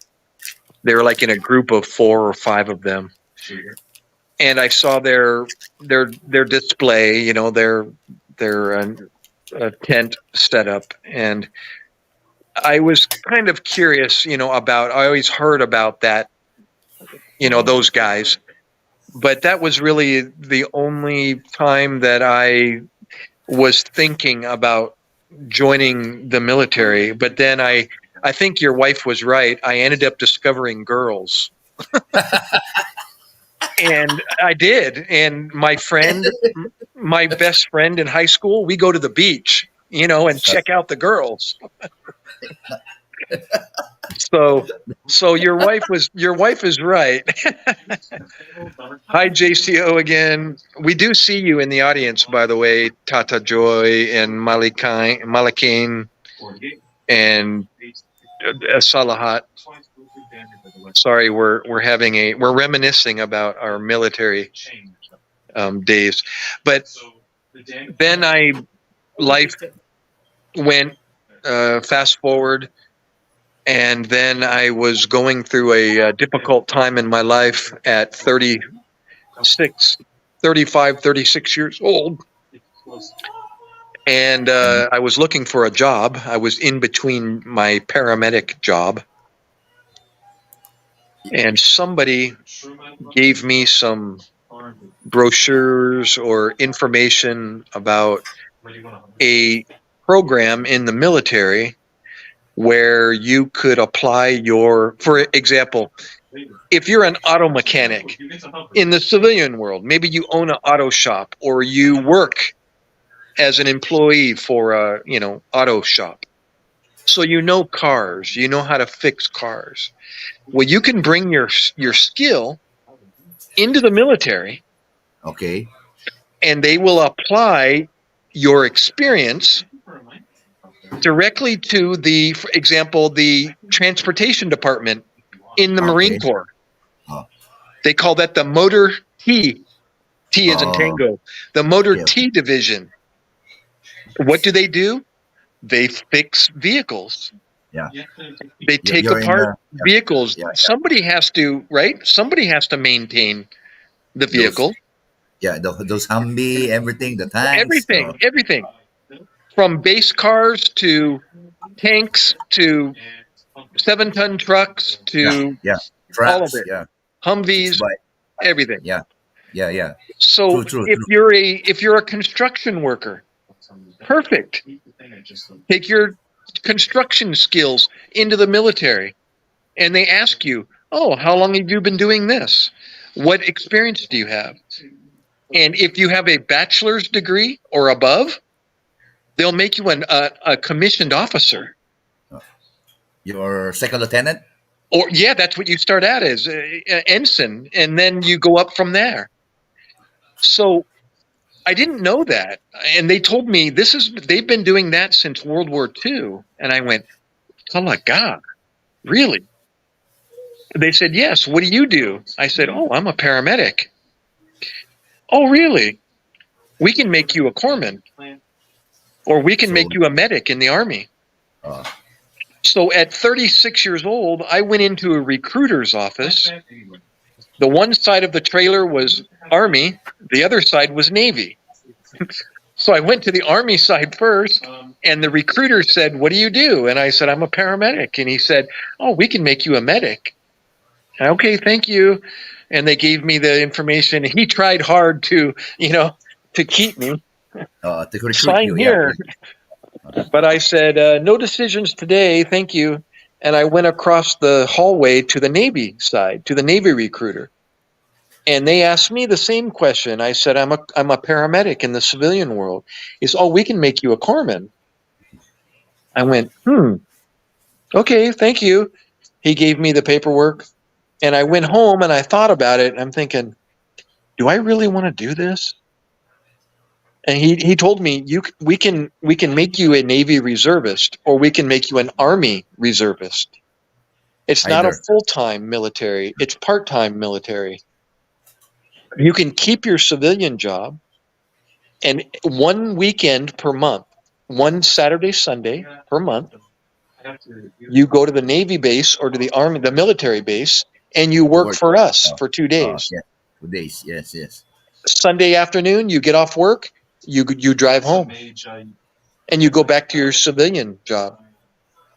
They were like in a group of 4 or 5 of them, and I saw their display, their tent set up, and I was kind of curious, about. I always heard about that, those guys, but that was really the only time that I was thinking about joining the military. But then I think your wife was right. I ended up discovering girls. And I did. And my best friend in high school, we go to the beach, and check out the girls. So your wife is right. Hi, JCO again. We do see you in the audience, by the way, Tata Joy and Malakain and Salahat. Sorry, we're reminiscing about our military days, but then life went fast forward. And then I was going through a difficult time in my life at 36 years old. And I was looking for a job. I was in between my paramedic job. And somebody gave me some brochures or information about a program in the military where you could apply for example, if you're an auto mechanic in the civilian world, maybe you own an auto shop or you work as an employee for a, auto shop. So cars, you know how to fix cars. Well, you can bring your skill into the military. Okay. And they will apply your experience directly to for example, the transportation department in the Marine Corps. They call that the Motor T. T as in Tango. The Motor T division. What do? They fix vehicles. Yeah. They take apart vehicles. Yeah. Somebody has to, right? Somebody has to maintain the vehicle. Those Humvee, everything, the tanks. Everything. From base cars to tanks to 7-ton trucks to Trucks, all of it. Yeah. Humvees, everything. Yeah. So true. If you're a construction worker, perfect. Take your construction skills into the military, and they ask you, "Oh, how long have you been doing this? What experience do you have?" And if you have a bachelor's degree or above, they'll make you a commissioned officer. Your second lieutenant? Or that's what you start out as, ensign, and then you go up from there. So I didn't know that, and they told me they've been doing that since World War II, and I went, "Oh my God, really?" They said, "Yes. What do you do?" I said, "Oh, I'm a paramedic." "Oh, really? We can make you a corpsman. Or we can make you a medic in the Army." So at 36 years old, I went into a recruiter's office. The one side of the trailer was Army. The other side was Navy. So I went to the Army side first, and the recruiter said, "What do you do?" And I said, "I'm a paramedic." And he said, "Oh, we can make you a medic." "Okay, thank you." And they gave me the information. He tried hard to keep me. To recruit Sign you. here. But I said, "No decisions today, thank you." And I went across the hallway to the Navy side, to the Navy recruiter. And they asked me the same question. I said, I'm a paramedic in the civilian world. He said, "Oh, we can make you a corpsman." I went, "Okay, thank you." He gave me the paperwork. And I went home and I thought about it. And I'm thinking, do I really want to do this? And he told me, we can make you a Navy reservist, or we can make you an Army reservist. It's not a full-time military. It's part-time military. You can keep your civilian job, and one weekend per month, one Saturday, Sunday per month, you go to the Navy base or to the Army, the military base, and you work for us for 2 days. 2 days, yes. Sunday afternoon, you get off work, you drive home, and you go back to your civilian job.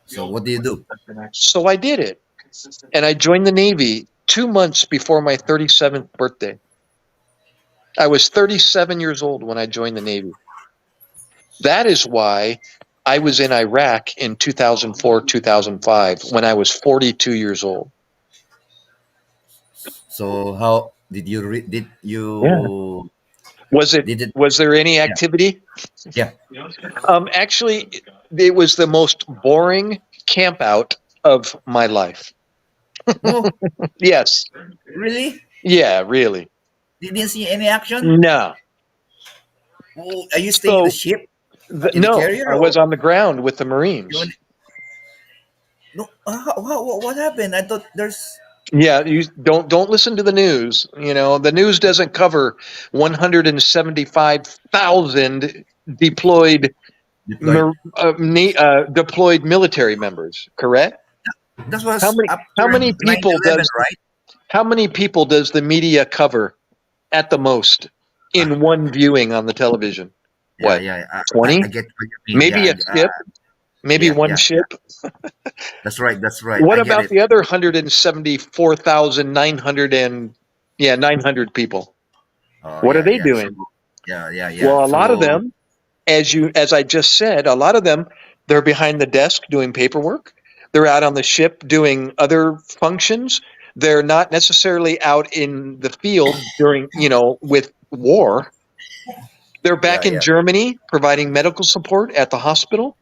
So what do you do? So I did it, and I joined the Navy 2 months before my 37th birthday. I was 37 years old when I joined the Navy. That is why I was in Iraq in 2004, 2005 when I was 42 years old. So how did you did Yeah. you did it? Was there any Yeah, activity? yeah. Actually, it was the most boring camp out of my life. No, Yes. really? Yeah, really. You didn't see any action? No. Oh, are you staying in the So, ship in the no, carrier I was or on the ground with the you Marines. only, no? What happened? I thought there's Yeah, you don't listen to the news. You know, the news doesn't cover 175,000 deployed deployed. deployed military members, correct? That How was many how after many nine people 11, does right? how many people does the media cover at the most Ah, in one viewing on the television? yeah, What? yeah. I 20? get what you mean. Maybe Yeah, a ship, maybe yeah, one yeah, yeah. ship. That's right. That's right. What I get about it. the other 174,900 900 people? Oh, What are yeah, they yeah. So, doing? yeah, yeah, yeah. Well, a lot of So, them, as I just said, a lot of them, they're behind the desk doing paperwork. They're out on the ship doing other functions. They're not necessarily out in the field during, with war. They're yeah, back in yeah, Germany providing medical support at the hospital.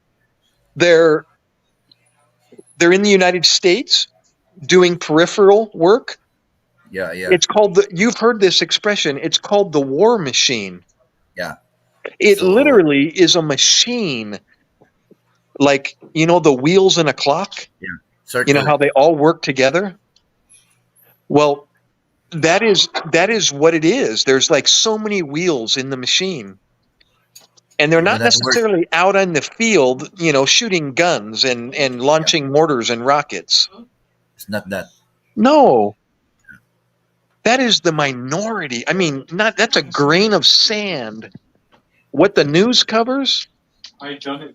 They're they're in the United States doing peripheral work. yeah, yeah, It's called you've heard this expression. It's called the war machine. yeah. It So, literally is a machine, like, the wheels in a clock, yeah, how circle. they all work together. Well, that is what it is. There's like so many wheels in the machine, and they're When not that works, necessarily out on the field, shooting guns and yeah, launching mortars and rockets. it's not that. No, that is the minority. I mean, not that's a grain of sand. What the news covers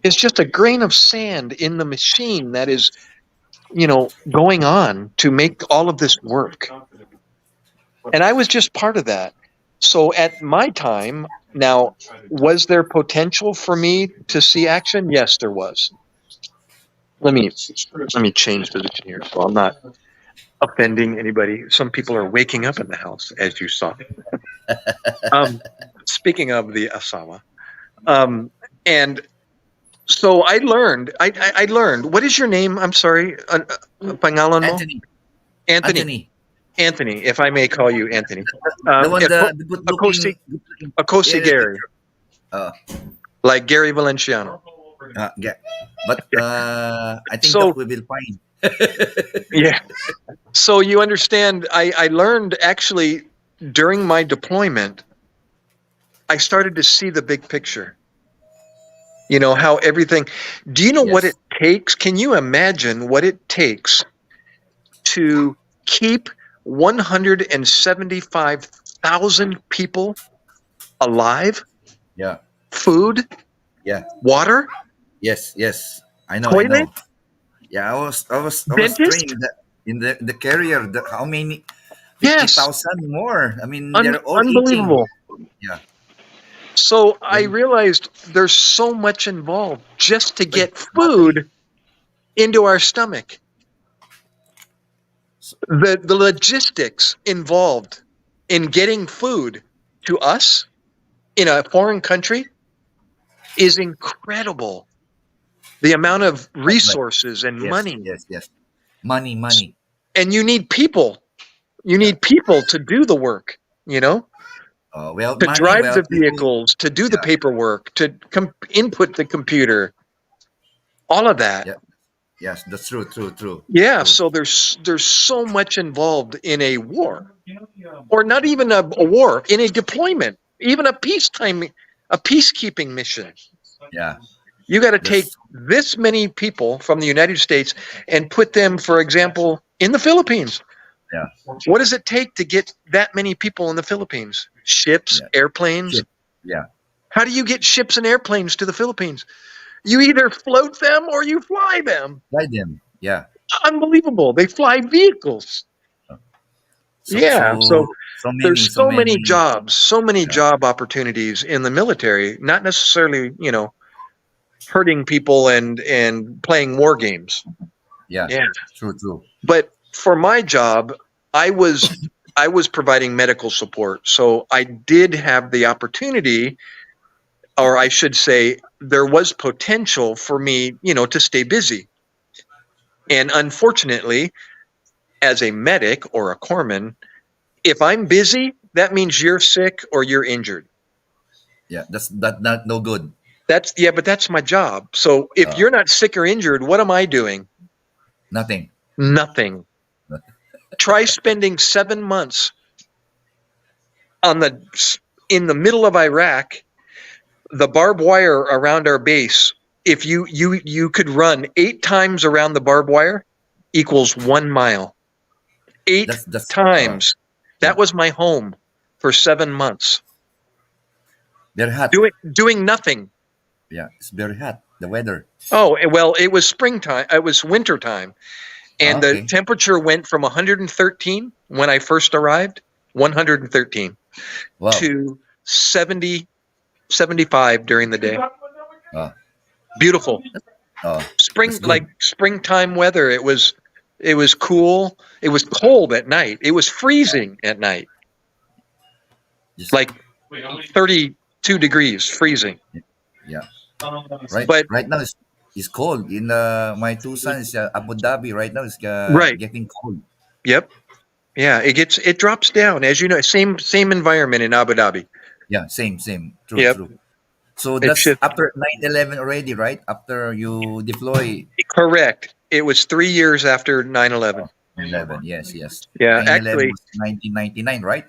is just a grain of sand in the machine that is, going on to make all of this work. And I was just part of that. So at my time, now, was there potential for me to see action? Yes, there was. Let me change position here so I'm not offending anybody. Some people are waking up in the house, as you saw. Um, Speaking of the Asawa, and so I learned. I learned. What is your name? I'm sorry. Pangalan mo? Anthony, Anthony. Anthony, Anthony, if I may call you Anthony. the one, Ako- the good Akosi, looking, good looking. Akosi Yeah, the Gary, picture. Uh, like Gary Valenciano. yeah. But I think So that we will find. yeah, so you understand. I learned actually during my deployment. I started to see the big picture. How everything. Do you know what it Yes. takes? Can you imagine what it takes to keep 175,000 people alive? Yeah. Food, Yeah. water, Yes. Yes. I know. I toilet, know. Yeah. I was dentist. trained in the carrier. How many? Fifty Yes, thousand more. I mean, they're all eating. unbelievable. Yeah. So I When realized there's so much involved just to Oy, get battery. food into our stomach. The logistics involved in getting food to us in a foreign country is incredible. The amount of That's right. resources and Yes. money, Yes. Yes. Money. Money. and you need people. You Yeah. need people to do the work, Well, to money. drive Well, the vehicles, to do the yeah. paperwork, to input the computer, all of that. Yeah. Yes. That's true. True. True. Yeah, True. so there's so much involved in a war, or not even a war, in a deployment, even a peacekeeping mission. Yeah. You got to take That's this many people from the United States and put them, for example, in the Philippines. yeah. What does it take to get that many people in the Philippines? Ships, Yeah. airplanes. Shit. Yeah. How do you get ships and airplanes to the Philippines? You either float them or you fly them. Buy them. Yeah. Unbelievable. They fly vehicles. So Yeah. So so many. there's So so many many. jobs, so many Yeah. job opportunities in the military, not necessarily, hurting people and playing war games. Yeah. Yeah. True. True. But for my job, I was I was providing medical support, so I did have the opportunity, or I should say, there was potential for me, to stay busy. And unfortunately, as a medic or a corpsman, if I'm busy, that means you're sick or you're injured. Yeah. That not no good. But that's my job. So if Uh, you're not sick or injured, what am I doing? Nothing. Nothing. Try spending 7 months on in the middle of Iraq, the barbed wire around our base. If you could run 8 times around the barbed wire, equals 1 mile. Eight That's times. yeah. That was my home for 7 months. Very hot. Doing nothing. Yeah, it's very hot. The weather. Oh, well, it was springtime. It was wintertime. And the Okay. temperature went from 113 when I first arrived, 113, Wow. to 70, 75 during the day. Uh, Beautiful. That's good. Springtime weather. It was cool. It was cold at night. It was freezing at night. Just, Like 32 degrees, freezing. yeah. Right. Right now it's cold. In my two sons, Abu Dhabi. Right now it's Right. getting cold. Yep. Yeah, it drops down, as you know. Same environment in Abu Dhabi. Yeah, same. True, Yep. true. So It's that's just after 9/11 already, right? After you deploy correct. It was 3 years after 9/11. 11. Yes. Yeah, 9/11 actually, was 1999, right?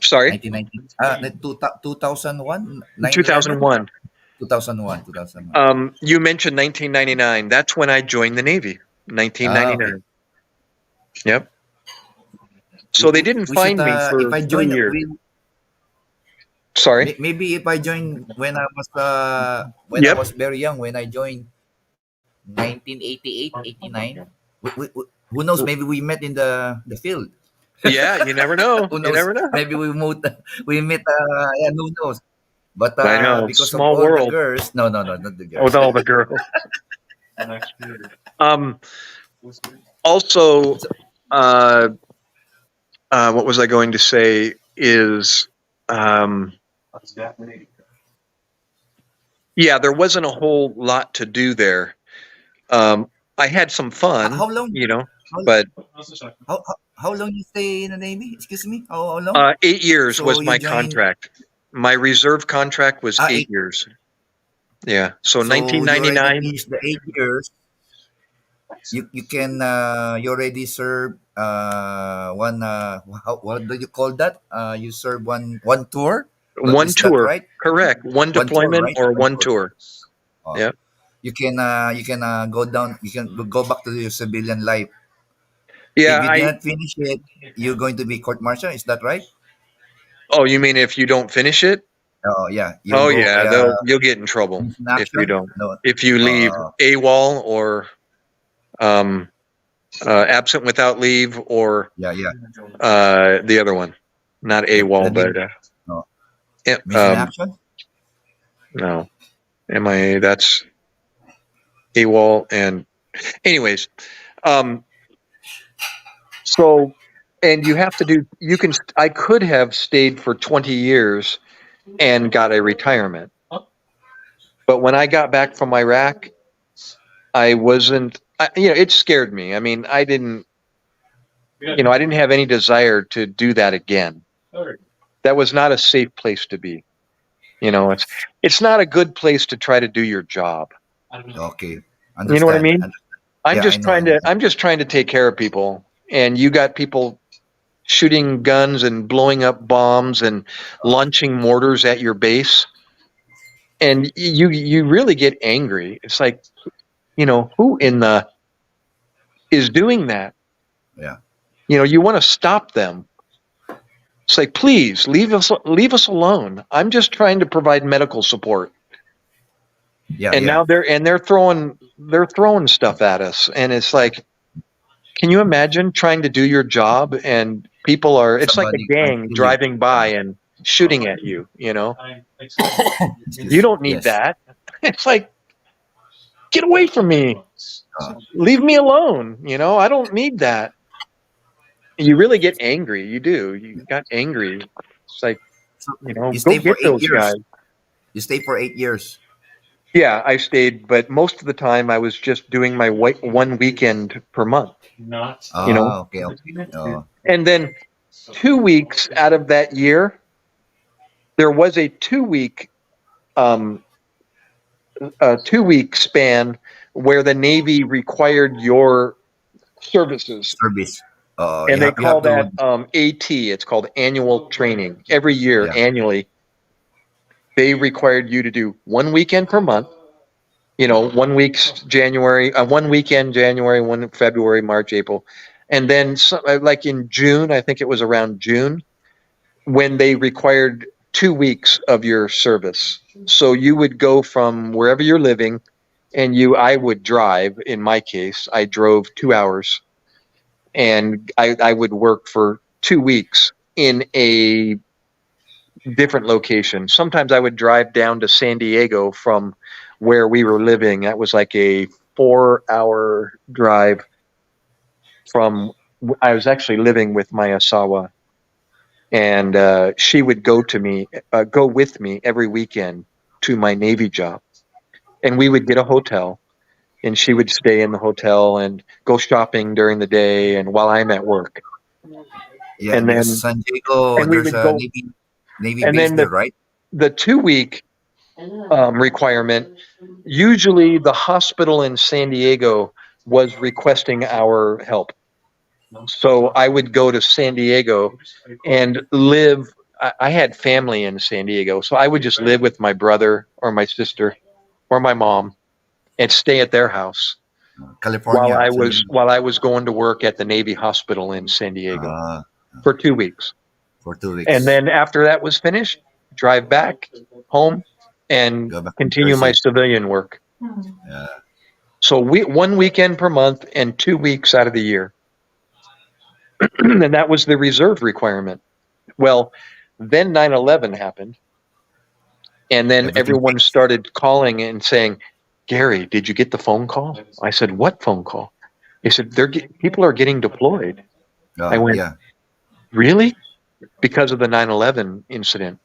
sorry, 1990. 2001, 9/11? 2001. 2001. You mentioned 1999. That's when I joined the Navy. 1999. Okay. Yep. So they didn't We should, find me if for I 3 join, years. Sorry. maybe if I join when I Yep. was very young, when I joined 1988, 89. Who knows? Maybe we met in the field. Yeah, you never know. Who You knows? never know. Maybe we met. Yeah, who knows? But I know. because of Small all the world girls, no, not the girls. with all the girls. Um. Also, uh, what was I going to say? Is yeah, there wasn't a whole lot to do there. I had some fun, How long? How, but how long you stay in the Navy? Excuse me. How long? 8 years So was you my joined. contract. My reserve contract was 8 Eight. years. Yeah. So So you already 1999. finished the 8 years. You can you already serve one what do you call that? You serve one tour. One Is that tour, right? correct. One One tour, deployment right? or One one tour. tour. Oh. Yeah. You can go down. You can go back to your civilian life. Yeah. If you did not finish it, you're going to be court martial. Is that right? Oh, you mean if you don't finish it? Oh yeah. You Oh go yeah, you'll get in trouble in if you action. don't. No. If you leave AWOL or absent without leave or Yeah. the other one, not The AWOL, name. but No. eh, Mission action. no, MIA. That's AWOL. And anyways, um, so and you have to do. I could have stayed for 20 years and got a retirement, but when I got back from Iraq, I wasn't. It scared me. I mean, I didn't have any desire to do that again. That was not a safe place to be. It's not a good place to try to do your job. Okay. You know what I mean? I'm Yeah, just I know, trying I know. to I'm just trying to take care of people, and you got people shooting guns and blowing up bombs and launching mortars at your base, and you really get angry. It's like, who in the is doing that? Yeah. You want to stop them. It's like, please leave us alone. I'm just trying to provide medical support. Yeah. And now they're throwing stuff at us, and it's like, can you imagine trying to do your job and people it's like a Somebody trying to gang kill you. driving by and shooting at you. You don't need Yes. that. It's like, get away from me. Uh, Leave me alone. I don't need that. You really get angry. You do. You got angry. It's like, so you go stay for get eight those years. guys. You stay for 8 years. Yeah, I stayed, but most of the time I was just doing my one weekend per month, Not you know, Ah, okay, okay. Oh, and then 2 weeks out of that year, there was um, a 2 week span where the Navy required your services, service. and they You have call to. that AT. It's called annual training. Every year, Yeah. annually, they required you to do one weekend per month. 1 week's January, one weekend January, one February, March, April, and then like in June, I think it was around June when they required 2 weeks of your service. So you would go from wherever you're living, and I would drive. In my case, I drove 2 hours, and I would work for 2 weeks in a different location. Sometimes I would drive down to San Diego from where we were living. That was like a 4 hour drive from. I was actually living with my Asawa, and she would go with me every weekend to my Navy job, and we would get a hotel, and she would stay in the hotel and go shopping during the day, and while I'm at work, Yeah, and because then San Diego, and we there's would a go, Navy and base then there, right? the 2 week requirement. Usually, the hospital in San Diego was requesting our help. So I would go to San Diego and live. I had family in San Diego, so I would just live with my brother or my sister or my mom and stay at their house while California, I San was Diego. while I was going to work at the Navy hospital in San Diego Uh, for 2 weeks. for two And weeks. then after that was finished, drive back home and Go back to continue my Jersey. civilian work. Yeah. So one weekend per month and 2 weeks out of the year. And that was the reserve requirement. Well, then 9/11 happened, and then Everything everyone changed. started calling and saying, "Gary, did you get the phone call?" I said, "What phone call?" He said, "People are getting deployed." I went, Yeah. "Really?" Because of the 9/11 incident.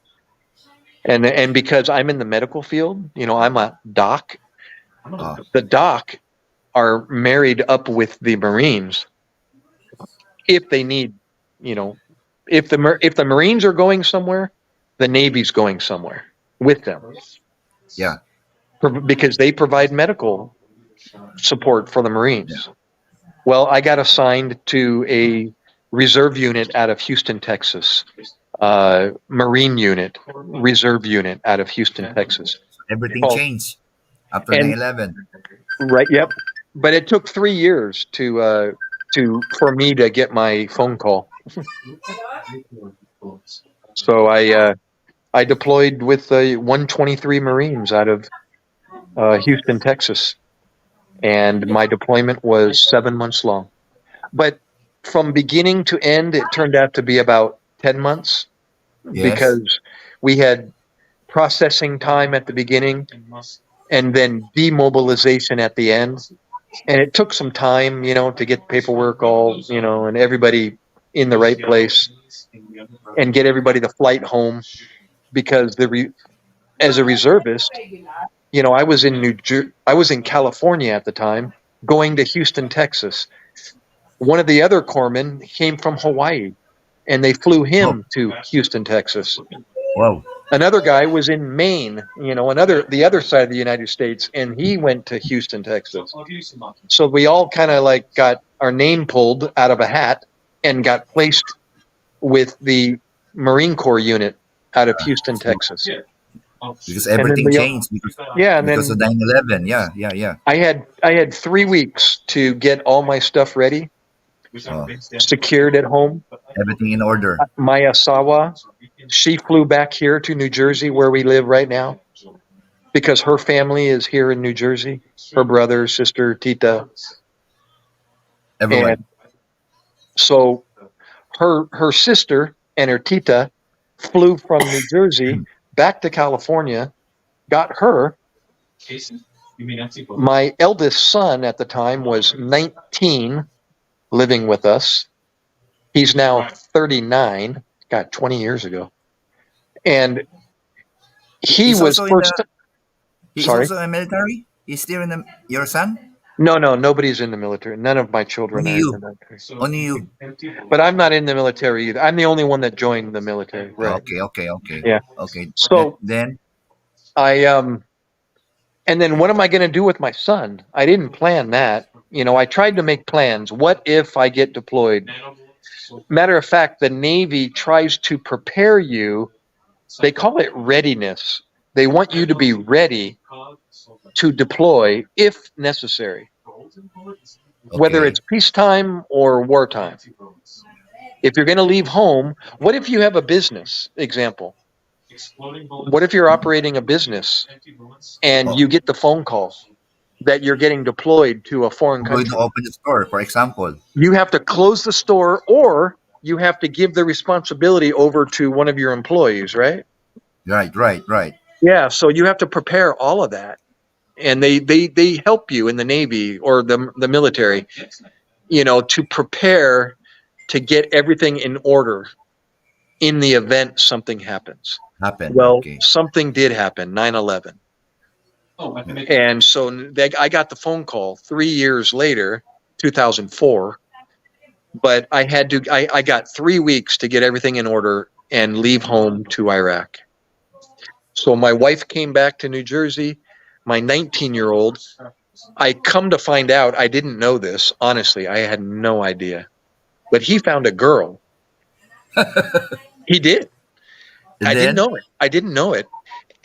And because I'm in the medical field, I'm a doc. Uh, The doc are married up with the Marines if they need, you know, if the Marines are going somewhere, the Navy's going somewhere with them yeah. because they provide medical support for the Yeah. Marines. Well, I got assigned to a reserve unit out of Houston, Texas, Marine unit, reserve unit out of Houston, Texas. Everything Oh, changed after and 9/11. right, yep. But it took 3 years for me to get my phone call. So I deployed with the 123 Marines out of Houston, Texas, and my deployment was 7 months long. But from beginning to end, it turned out to be about 10 months Yes. because we had processing time at the beginning and then demobilization at the end. And it took some time, to get paperwork all, and everybody in the right place and get everybody the flight home because as a reservist, I was in California at the time, going to Houston, Texas. One of the other corpsmen came from Hawaii, and they flew Oh, him to Houston, Texas. wow. Another guy was in Maine, the other side of the United States, and he went to Houston, Texas. So we all kind of like got our name pulled out of a hat and got placed with the Marine Corps unit out of Houston, So, Texas. because And then everything changed yeah, and because of then 9/11. Yeah, yeah, yeah. I had 3 weeks to get all my stuff ready, Oh, secured at home. everything in order. My Asawa, she flew back here to New Jersey, where we live right now, because her family is here in New Jersey. Her brother, sister, Tita, Everyone. and so her sister and her Tita flew from New Jersey back to California, got her, You mean empty bullets? My eldest son at the time was 19, living with us. He's now 39. God, 20 years ago. And he He's was also in the. first. He is Sorry. also in the military. He's still in the. Your son? No, no, nobody's in the military. None of my children Only are in the you. military. So Only you. empty bullets. But I'm not in the military either. I'm the only one that joined the military. Right. Okay. Okay. Okay. Yeah. Okay. So Then. I and then what am I going to do with my son? I didn't plan that. I tried to make plans. What if I get deployed? Matter of fact, the Navy tries to prepare you. They call it readiness. They want you to be ready to deploy if necessary, whether Okay. it's peacetime or wartime. If you're going to leave home, what if you have a business? Example. What if you're operating a business and you get the phone call that you're getting deployed to a foreign I'm going to country? open the store, for example. You have to close the store, or you have to give the responsibility over to one of your employees, right? Right. Right. Right. Yeah, so you have to prepare all of that. And they help you in the Navy or the military, to prepare to get everything in order in the event something happens. Happen. Well, Okay. something did happen, 9/11. Oh, I can make And so I got the phone call 3 years later, 2004, but I got 3 weeks to get everything in order and leave home to Iraq. So my wife came back to New Jersey, my 19-year-old. I come to find out, I didn't know this. Honestly, I had no idea. But he found a girl. He did. And I didn't then. know it. I didn't know it.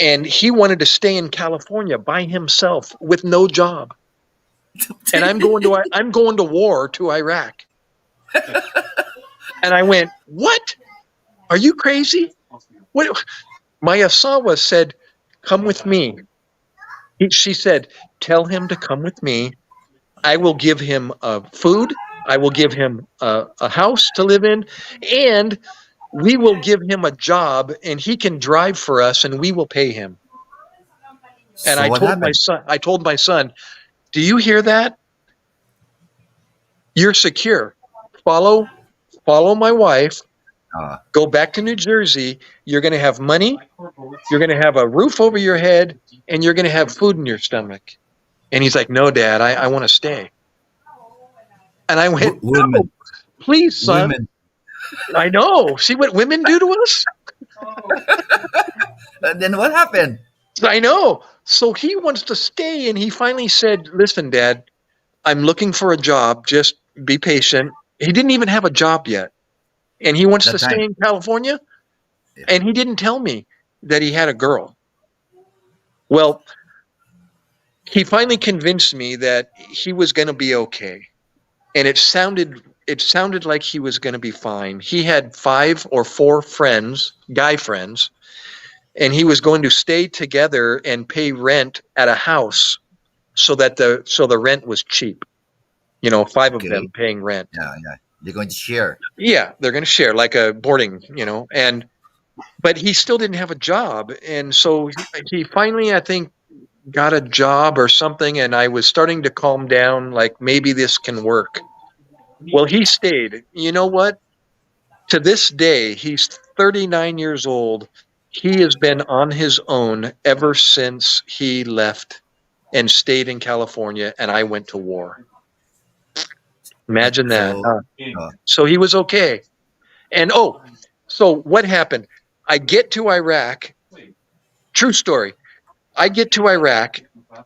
And he wanted to stay in California by himself with no job. And I'm going to war to Iraq. And I went, "What? Are you crazy?" What? My Asawa said, "Come with me." She said, "Tell him to come with me. I will give him food. I will give him a house to live in, and we will give him a job, and he can drive for us, and we will pay him." And So what happened? I told my son, "Do you hear that? You're secure. Follow my wife. Uh, Go back to New Jersey. You're going to have money. You're going to have a roof over your head, and you're going to have food in your stomach." And he's like, "No, Dad, I want to stay." And I went, "No, women. please, son." Women. I know. See what women do to us? And then what happened? I know. So he wants to stay, and he finally said, "Listen, Dad, I'm looking for a job. Just be patient." He didn't even have a job yet, and he wants That to time. stay in California, Yeah. and he didn't tell me that he had a girl. Well, he finally convinced me that he was going to be okay, and it sounded like he was going to be fine. He had 5 or 4 friends, guy friends, and he was going to stay together and pay rent at a house so the rent was cheap. 5 of Okay. them paying rent. Yeah. Yeah. They're going to share. Yeah, they're going to share like a boarding, but he still didn't have a job. And so he finally, I think, got a job or something. And I was starting to calm down, like maybe this can work. Well, he stayed. You know what? To this day, he's 39 years old. He has been on his own ever since he left and stayed in California, and I went to war. Imagine that. So. Huh? So he was okay. And so what happened? I get to Iraq. True story. I get to Iraq,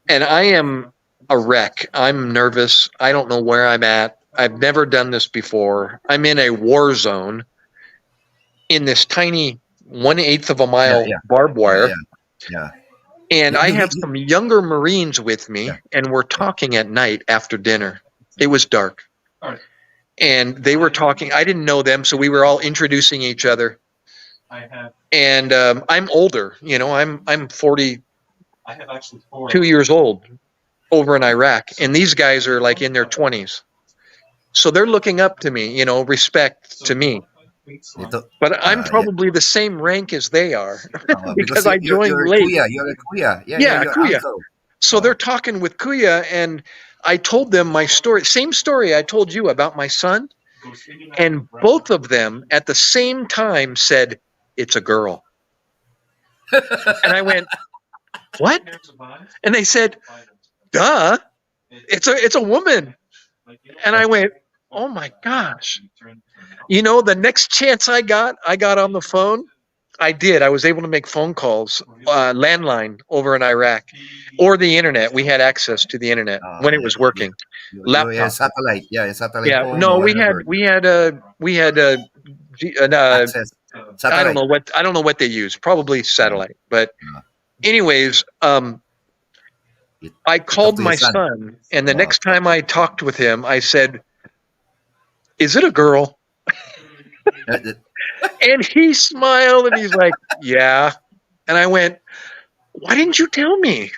and I am a wreck. I'm nervous. I don't know where I'm at. I've never done this before. I'm in a war zone in this tiny 1/8 of a mile barbed wire. Yeah. And I have You- some younger Marines with me, and we're talking at night after dinner. It was dark. All right. And they were talking. I didn't know them, so we were all introducing each other. I have And I'm older. I'm 42 I have actually 4. years old over in Iraq, and these guys are like in their 20s. So they're looking up to me, respect to me. Ito, But I'm probably the same rank as they are because I you're joined a late. kuya. You're a kuya. Yeah, Yeah, you're kuya. uncle. So they're talking with Kuya, and I told them my story, same story I told you about my son, and both of them at the same time said, "It's a girl." And I went, "What?" And they said, "Duh, it's a woman." And I went, "Oh my gosh." You know, the next chance I got on the phone. I did. I was able to make phone calls, landline over in Iraq, or the internet. We had access to the internet when it Yeah, was working. yeah, Laptop. satellite. Yeah, a satellite Yeah. phone No, or we had whatever. Access satellite. I don't know what they use. Probably Uh, satellite. But uh, anyways, you, I you talk called to your my son. son, and the next time I talked with him, I said, "Is it a girl?" Uh, And he smiled and he's like, "Yeah." And I went, "Why didn't you tell me?"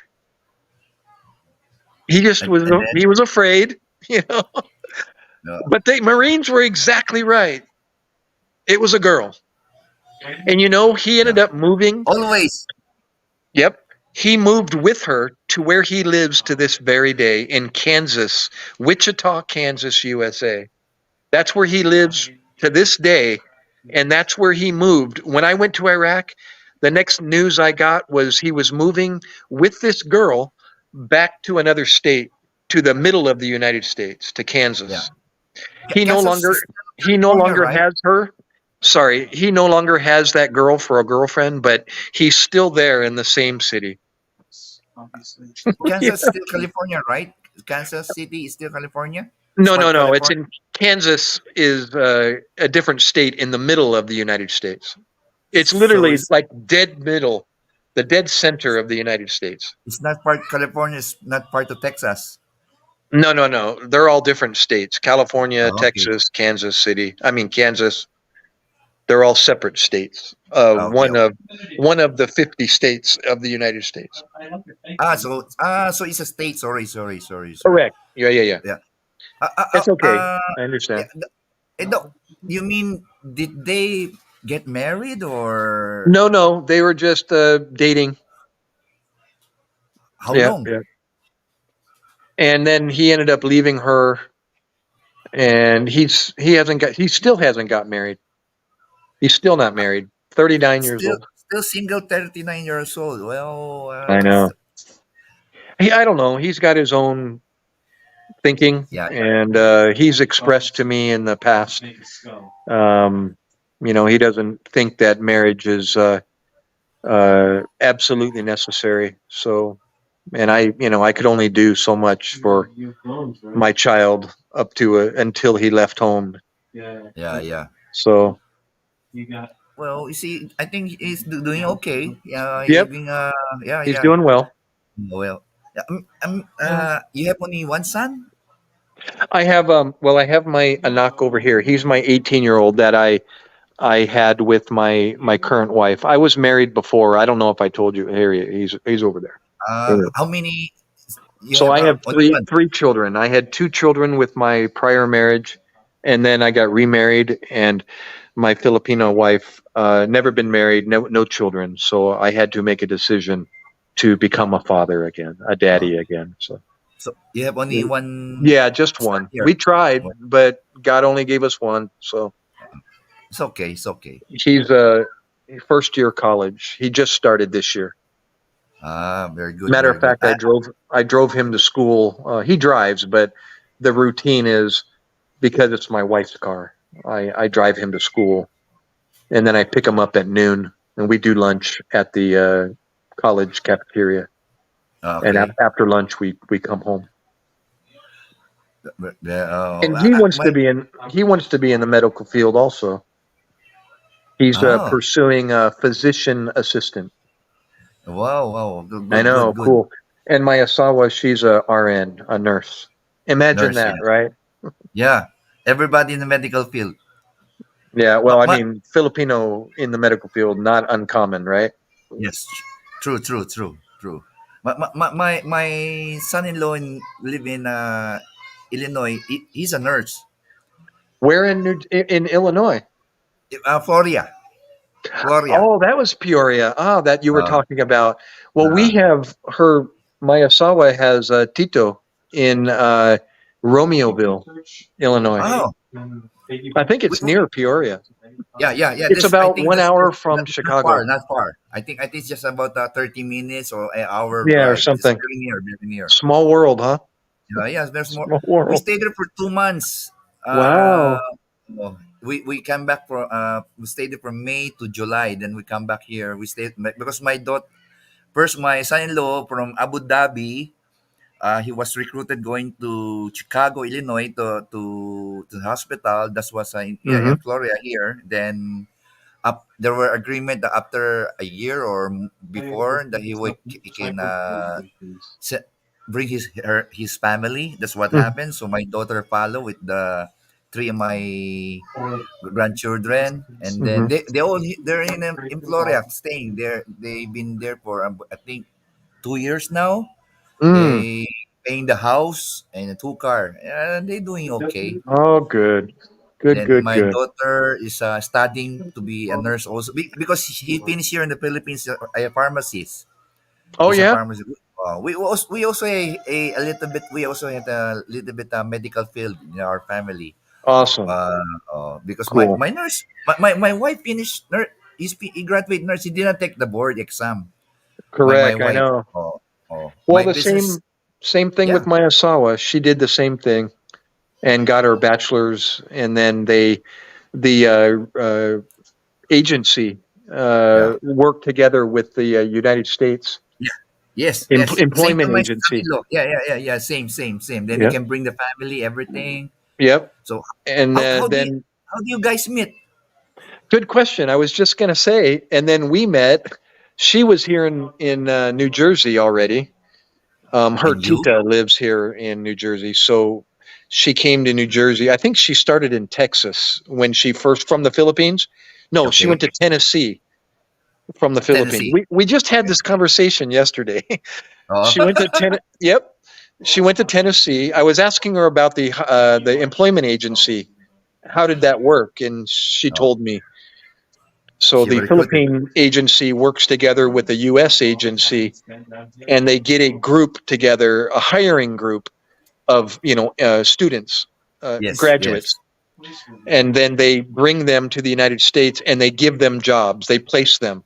He just was and then he was afraid, you know. uh, But the Marines were exactly right. It was a girl. And you know, he yeah. ended up moving. Always. Yep. He moved with her to where he lives to this very day in Kansas, Wichita, Kansas, USA. That's where he lives to this day. And that's where he moved. When I went to Iraq, the next news I got was he was moving with this girl back to another state, to the middle of the United States, to Yeah. Kansas. He no Kansas longer is he no California, longer right? has her. Sorry, he no longer has that girl for a girlfriend, but he's still there in the same city. Yeah. Kansas still California, right? Kansas City is still California. It's No, part no, of no. It's California. in Kansas is a different state in the middle of the United States. It's So literally like dead middle, the dead center of the United States. it's not part California. Is not part of Texas. No, no, no. They're all different states. California, Oh, okay. Texas, Kansas City. I mean Kansas. They're all separate states. Okay. Okay. One of the 50 states of the United States. So it's a state. Sorry. Correct. Yeah, yeah, yeah. Yeah. It's okay. Uh, I yeah. understand. No, you mean did they get married or No, no, they were just dating. how Yeah, long? yeah. And then he ended up leaving her, and he still hasn't got married. He's still not married. 39 years Still, old. still single, 39 years old. Well, I know. I don't know. He's got his own thinking, yeah, and he's expressed to me in the past. Um, he doesn't think that marriage is absolutely necessary. So, and I could only do so much for my child up to until he left home. yeah. So, Well, you see, I think he's doing okay. Yeah, he's yep, living. Yeah, he's yeah. doing well. Well, yeah, you have only one son. I have my Anak over here. He's my 18-year-old that I had with my current wife. I was married before. I don't know if I told you. Here he's over there. Yeah. How many? You So have I have only one. three children. I had two children with my prior marriage, and then I got remarried. And my Filipino wife never been married, no children. So I had to make a decision to become a father again, a Uh, daddy again. So so you have only one yeah, just son one. here. We tried, but God only gave us one. So It's okay. It's okay. he's first year college. He just started this year. Very good. Matter Very of good. fact, I drove him to school. He drives, but the routine is because it's my wife's car. I drive him to school, and then I pick him up at noon, and we do lunch at the college cafeteria. And Okay. after lunch, we come home. Oh, And he wants to be in the medical field also. He's oh, pursuing a physician assistant. wow. I know, Good. cool. And my Asawa, she's a RN, a nurse. Imagine Nurse, that, yeah. right? Yeah. Everybody in the medical field. Yeah, Ma, well, I ma, mean, Filipino in the medical field, not uncommon, right? yes. True. My son-in-law live in Illinois. He's a nurse. Where in Illinois? Floria. Floria. Oh, that was Peoria. Ah, that you were Uh, talking about. Well, we uh, have her. my asawa has Tito in Romeoville, Illinois. Oh, I think it's near Peoria. yeah. It's This I about think 1 hour not, from not far, Chicago. not far. I think it's just about 30 minutes or an hour Yeah, or drive. It's something. very near, very near. Small world, huh? Yes, there's more. Small We world. stayed there for 2 months. Wow. Oh, we came back for we stayed there from May to July. Then we come back here. We stayed because my daughter first my son-in-law from Abu Dhabi. He was recruited going to Chicago, Illinois, to the hospital. That was Hmm. in Florida here. Then there were agreement that after a year or before that he can se- bring his family. That's what happened. So my daughter followed with the three of my grandchildren, and then Hmm. they're in Florida staying there. They've been there for I think 2 years now. Mm. They paying the house and a two car, and they doing okay. Oh, good. Good, Then good, my good. daughter is studying to be a nurse also because he finished here in the Philippines a pharmacist. Oh, He's a yeah? pharmacist. We also a little bit we also had a little bit medical field in our family. Awesome. Because my, Cool. my nurse my wife finished nurse. He graduated nurse. He didn't take the board exam. My Correct. I wife. know. Well, My the business. same thing with Yeah. my asawa. She did the same thing and got her bachelor's, and then the agency Yeah. worked together with the United States Yeah. Yes, yes. Same to Employment my Agency. son-in-law. Yeah. Same. Then he Yep. can bring the family, everything. Yep. So And then, how do you guys meet? good question. I was just going to say, and then we met. She was here in New Jersey already. Her And you? tita lives here in New Jersey, so she came to New Jersey. I think she started in Texas when she first from the Philippines. No, she went Okay. to Tennessee from the Philippines. Tennessee. We just had this conversation yesterday. Oh. She went to Yep, she went to Tennessee. I was asking her about the employment agency. How did that work? And she Oh. told me. So She the was recruited. Philippine agency works together with the U.S. agency, and they get a group together, a hiring group of students, Yes, graduates, yes. and then they bring them to the United States and they give them jobs. They place them,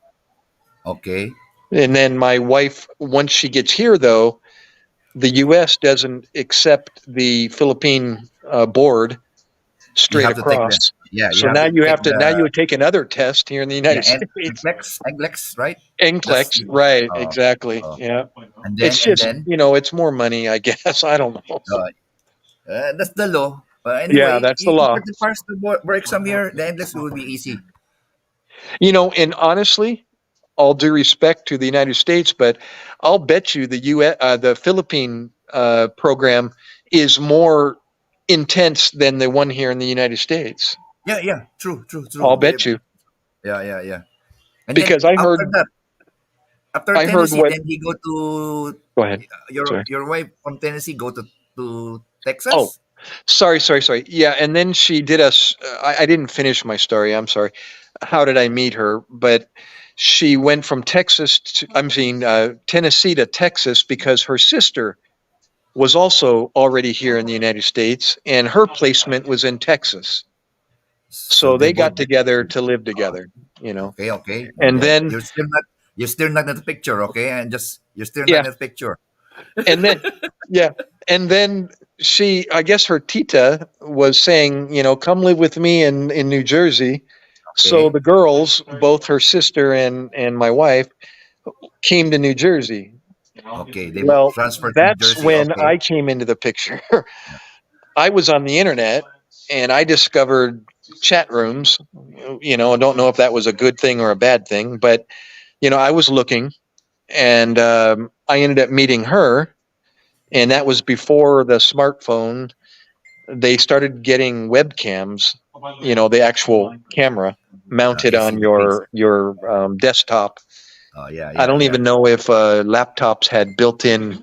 Okay. and then my wife, once she gets here, though, the U.S. doesn't accept the Philippine board You straight have to take the across. yeah, you So have now to you take have to now you the would take another test here in the yeah, United and States. NCLEX, right? That's NCLEX, the right? uh, Exactly. uh, Yeah. and It's then just it's more money, I guess. I don't know. uh, that's the law. But Yeah, anyway, that's the if law. you pass the board exam here, the NCLEX will be easy. And honestly, all due respect to the United States, but I'll bet you the Philippine program is more intense than the one here in the United States. Yeah. True. I'll bet you Yeah. And then because I after heard that, after I heard Tennessee, what. then he go to Go ahead. your Sorry. your wife from Tennessee go to Oh, Texas. sorry. Yeah, and then she did us. I didn't finish my story. I'm sorry. How did I meet her? But she went from Tennessee to Texas because her sister was also already here in the United States, and her placement was in Texas. So So they they both. got together to live together, Okay. And Then then, you're still not in the picture, okay? And just you're still not yeah, in the picture. and then, yeah, and then I guess her tita was saying, come live with me in New Jersey. So Okay. the girls, both her sister and my wife, came to New Jersey. Okay. They Well, transferred to New that's Jersey. when Okay. I came into the picture. I was on the internet and I discovered chat rooms. I don't know if that was a good thing or a bad thing, but I was looking, and I ended up meeting her, and that was before the smartphone. They started getting webcams, the actual camera mounted I see on the face. your desktop. Oh yeah, I yeah, don't yeah. even know if laptops had built-in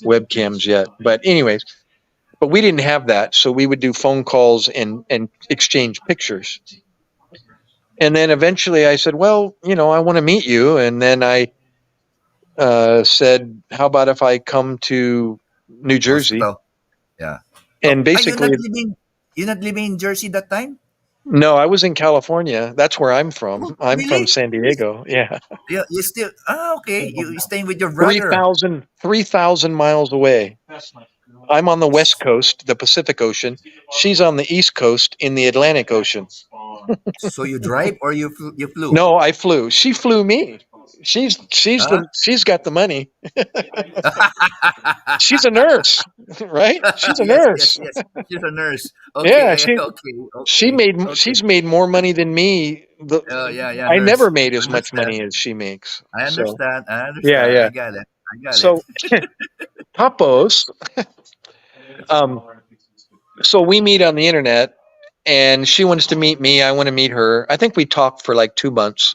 webcams yet, but anyways, but we didn't have that, so we would do phone calls and exchange pictures. And then eventually I said, well, I want to meet you. And then said, "How about if I come to New Jersey?" Hospital. Yeah. Oh, And are basically, you not living in Jersey that time? no, I was in California. That's where I'm Oh, from. I'm from really? San Diego. Yeah, You still okay. You staying with your three brother. thousand 3,000 miles away. I'm on the West Coast, the Pacific Ocean. She's on the East Coast in the Atlantic Ocean. So you drive or you flew? No, I flew. She flew me. Huh? She's got the money. She's a nurse, right? She's a Yes, yes, nurse. yes. She's a nurse. Yeah, Okay, okay, she okay, made okay. she's made more money than me. Yeah, yeah, I never nurse. made as much Understand. money as she makes. I So understand. I yeah, understand. I yeah. got it. I got it. So Tapos, um, so we meet on the internet, and she wants to meet me. I want to meet her. I think we talked for like 2 months,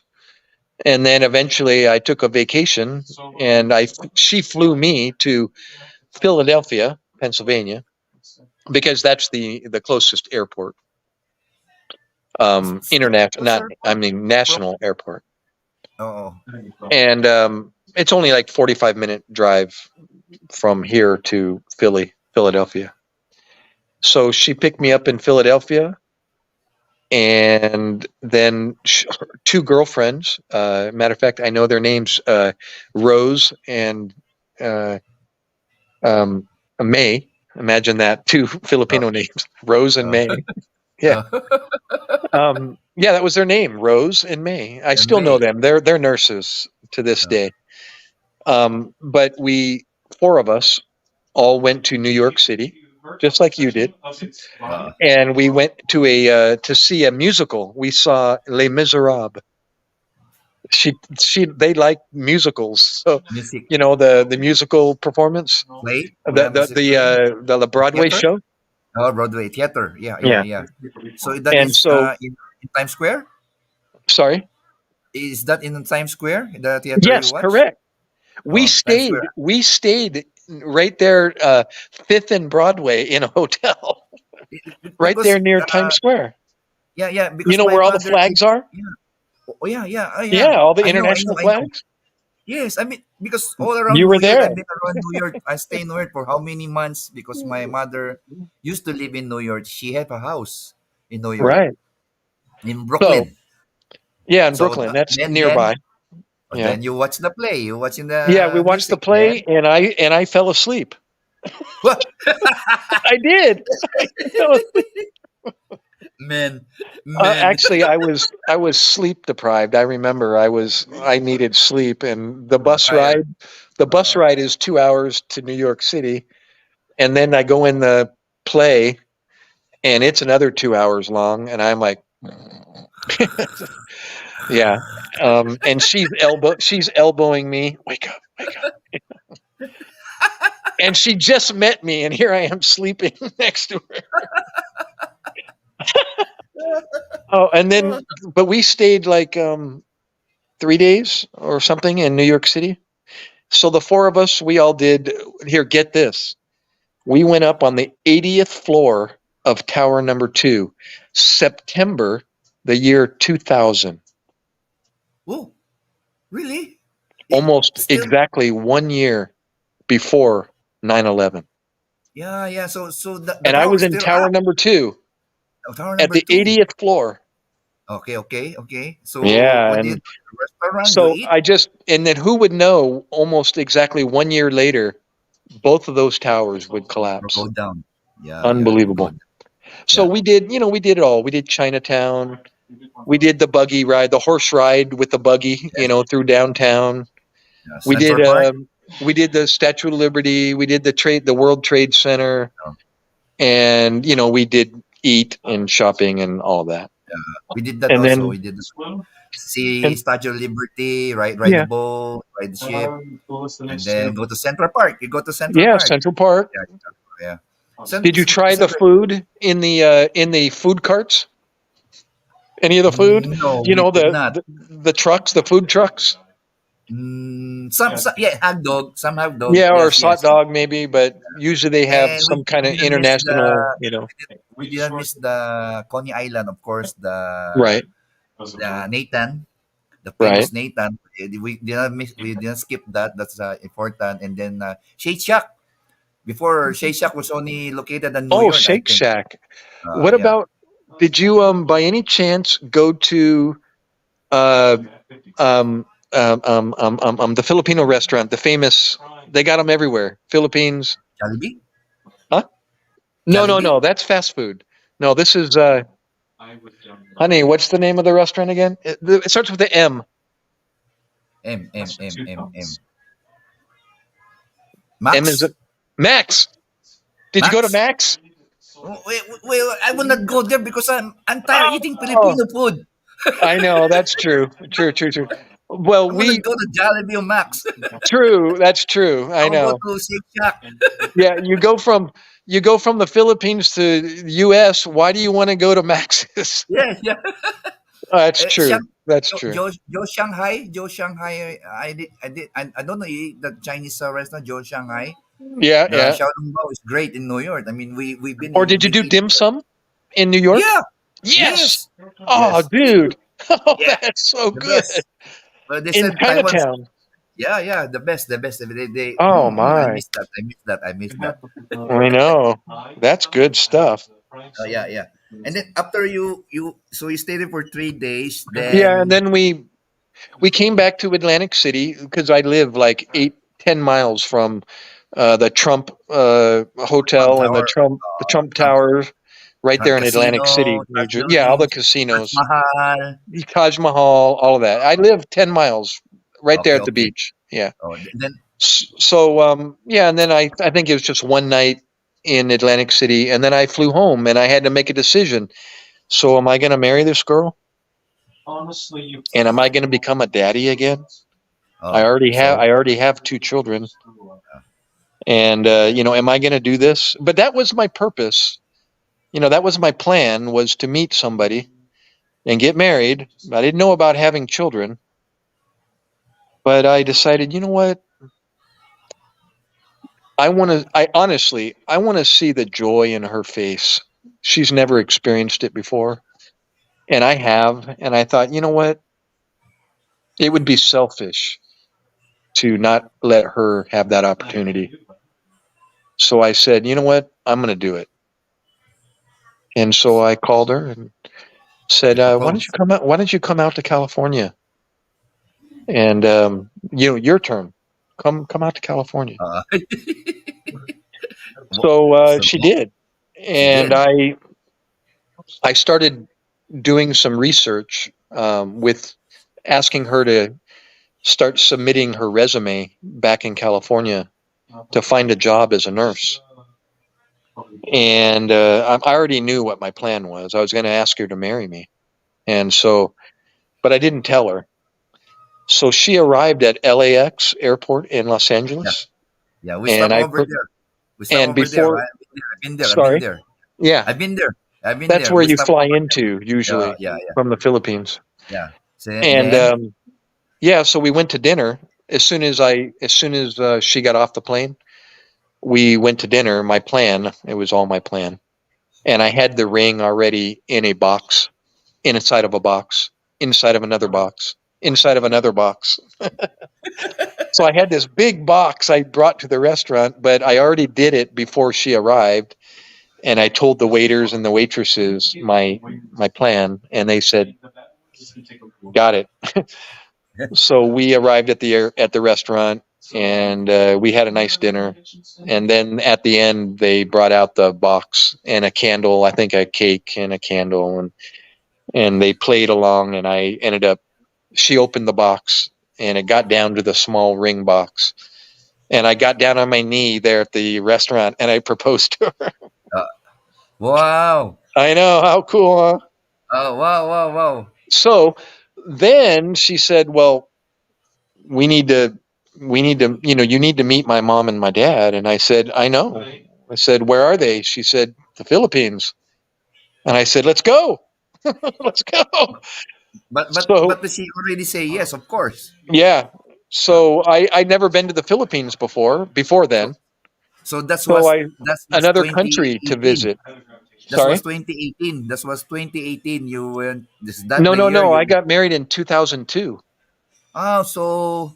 and then eventually I took a vacation, and she flew me to Philadelphia, Pennsylvania, because that's the closest airport, international, What's not her I part? mean From? national airport, Oh, and it's only like 45-minute drive from here to Philadelphia. So she picked me up in Philadelphia, and then two girlfriends. Matter of fact, I know their names: Rose and uh, um, May. Imagine that, two oh, Filipino names, Rose and oh, May. Yeah, oh. yeah, that was their name, Rose and May. I And still know May. them. They're nurses to this Oh, day. But we, four of us, all went to New York City, just like you did, uh, and we went to to see a musical. We saw Les Miserables. They like musicals, so music the musical performance, play. the Yeah, the music the play. the Broadway Theater. show. Oh, Broadway theater. Yeah, yeah, Yeah, yeah. So that and is so in Times Square. sorry. Is that in Times Square? The theater you Yes, watch? correct. We Oh, Times Square. stayed. We stayed right there, Fifth and Broadway, in a hotel right Because there near Times Square. yeah, yeah. You Because know my where all the mother flags is are? yeah. Oh yeah, yeah, oh, Yeah, yeah. all the I know, international I know. flags. Yes, I mean because all around You New were York, there, I've been around New York. I stay in New York for how many months? Because my mother used to live in New York. She had a house in New York, right? in So Brooklyn. yeah, in So Brooklyn, that's then nearby. Yeah, then you watch the play. You watching yeah. We the watched the music. play, Then and I fell asleep. what? I did. I fell asleep. Man, man. Actually, I was sleep deprived. I remember I needed sleep, and I, the bus uh, ride is 2 hours to New York City, and then I go in the play, and it's another 2 hours long, and I'm like, yeah. And she's elbowing me. Wake up, wake up. And she just met me, and here I am sleeping next to her. Oh, and then, but we stayed like 3 days or something in New York City. So the four of us, we all did. Here, get this. We went up on the 80th floor of Tower Number Two, September the year 2000, oh, really? almost Still, exactly 1 year before 9/11. yeah, yeah. So the And I tower was is in still Tower up. Number Two Oh, tower at number the two. 80th floor. Okay, okay, okay. So Yeah, what do you and do? Restaurant you so eat? and then who would know? Almost exactly 1 year later, both of those towers would Or collapse. go down? Yeah, yeah. Will go Unbelievable. down. So Yeah. we did it all. We did Chinatown. We did the buggy ride, the horse ride with the buggy, Yes. through downtown. Yeah. We did Central Park. we did the Statue of Liberty. We did the World Trade Center, Oh, and we did eat and shopping and all that. we did that And also. then We did see and Statue of Liberty, ride the yeah, boat, ride the ship, and then go to Central Park. You go to Central yeah, Park. Central Park. Yeah, yeah. Did you try the Central. food in the food carts? Any of the food? No, You we know did not. the trucks, the food trucks. Some yeah, hot dog. Some hot dog. Yeah, or Yes, hot yes. dog maybe, but usually they have And some kind we of didn't miss the international. we didn't miss the Coney Island, of course. The Right. Nathan. the Right. famous Nathan. We didn't skip that. That's important. And then Shake Shack. Before Shake Shack was only located in New Oh, York, I Shake think. Shack. What Yeah. about? Did you by any chance go to uh the Filipino restaurant, the famous? They got them everywhere. Philippines. Jollibee? Huh? No, no, Jollibee? no. That's fast food. No, this is honey. What's the name of the restaurant again? It starts with the M. M. M is Max? it? Max. Did you go to Max? Max? Oh, well, I will not go there because I'm tired eating Oh, Filipino food. I know. That's true. True, true, true. Well, I'm gonna we go to Jollibee or Max. true. That's true. I I will go know. to Shake Shack. Yeah, you go from the Philippines to the U.S. Why do you want to go to Max's? Yeah, yeah. That's true. That's true. Joe Shanghai, Joe Shanghai. I don't know the Chinese restaurant Joe Shanghai. Yeah, The yeah. Xiaolong Bao is great in New York. I mean, Or did you been do eating dim there. sum in New York? Yeah, Yes. yes, Oh, yes, dude. Oh, yeah. that's so The good. best. But they In said Taiwan's. Chinatown. Yeah, yeah, the best, the best. Oh I my. miss that. I miss that. I miss that. I know. That's good stuff. Yeah, yeah. And then after so you stayed there for 3 days. Yeah, and Then then we came back to Atlantic City because I live like 8, 10 miles from the Trump Trump hotel and Tower, the Trump Trump, Towers right there in Casino, Atlantic City, New Taj Jersey. Yeah, all the Building, Taj casinos, Mahal. the Taj Mahal, all of that. I live 10 miles right there Okay, at the okay. beach. Yeah. Oh, then So yeah, and then I think it was just one night in Atlantic City, and then I flew home, and I had to make a decision. So am I going to marry this girl, and am I going to become a daddy again? so I already have 2 children, and am I going to do this? But that was my purpose. That was my plan, was to meet somebody and get married. I didn't know about having children, but I decided, you know what? I honestly, I want to see the joy in her face. She's never experienced it before, and I have. And I thought, you know what? It would be selfish to not let her have that opportunity. So I said, you know what? I'm going to do it. And so I called her and you said, "Why don't you proposed. come out? Why don't you come out to California? And your turn. Come out to California." Uh, So so she did, she and did. I started doing some research with asking her to start submitting her resume back in California to find a job as a nurse. And I already knew what my plan was. I was going to ask her to marry me, and so, but I didn't tell her. So she arrived at LAX airport in Los Yeah, Angeles, yeah. We and stopped I over put there. We stopped and over there. before, Right? I've been there. I've been sorry, there. yeah, I've been there. I've been that's there. where We you stopped fly over into there. usually Yeah, yeah, from the Philippines. yeah. So And then, yeah, so we went to dinner as soon as she got off the plane. We went to dinner. My plan, it was all my plan, and I had the ring already in a box, inside of a box, inside of another box, inside of another box. So I had this big box I brought to the restaurant, but I already did it before she arrived, and I told the waiters and the waitresses my plan, and they said, "Got it." So we arrived at the restaurant, and we had a nice dinner. And then at the end, they brought out the box and a candle. I think a cake and a candle, and they played along. And I ended up. She opened the box, and it got down to the small ring box. And I got down on my knee there at the restaurant, and I proposed to her. uh, wow. I know, how cool, huh? Oh, wow, wow, wow. So then she said, "Well, we need to you need to meet my mom and my dad." And I said, "I know." I said, "Where are they?" She said, "The Philippines." And I said, "Let's go." Let's go. So But she already say yes, of course. yeah, Uh, so I'd never been to the Philippines before so then. so So I that was another country to 2018. visit. Sorry. 2018. That was 2018. You went. This that No, the no, year no, you. I got married in 2002. Oh, so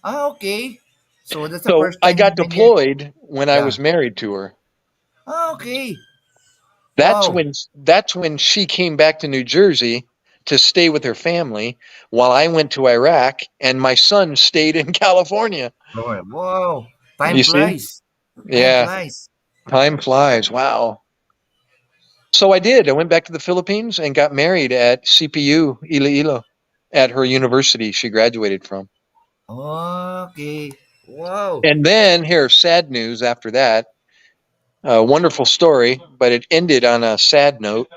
okay. So that's the So first I time got you've been here. deployed when I Yeah. was married to her. Okay. That's Wow. when that's when she came back to New Jersey to stay with her family while I went to Iraq and my son stayed in California. Lord, wow. Time You see? flies. Time Yeah, flies. time flies. Wow. So I did. I went back to the Philippines and got married at CPU Iloilo at her university she graduated from. Okay. Wow. And then here's sad news after that. A wonderful story, but it ended on a sad note.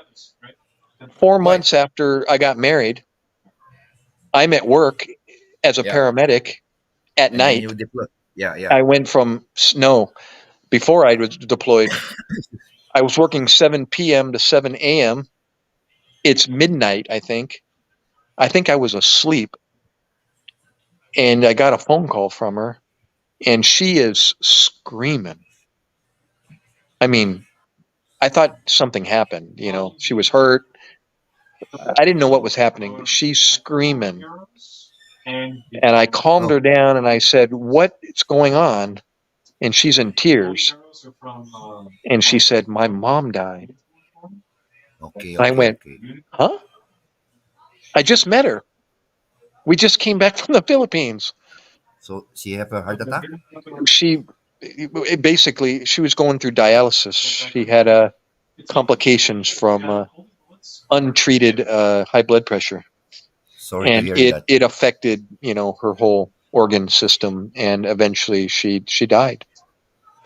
4 Why? months after I got married, I'm at work as a Yeah. paramedic at And then night. you deploy. Yeah, yeah. I went from snow before I was deployed. I was working 7 p.m. to 7 a.m. It's midnight, I think. I think I was asleep and I got a phone call from her and she is screaming. I mean, I thought something happened, she was hurt. I didn't know what was happening, but she's screaming. And I calmed Oh, her down and I said, "What's going on?" And she's in tears. And she said, "My mom died." okay, And I okay, went, okay. "Huh?" I just met her. We just came back from the Philippines. So she have a heart attack? She basically she was going through dialysis. She had complications from untreated high blood pressure, Sorry to and hear it that. it affected her whole organ system, and eventually she died.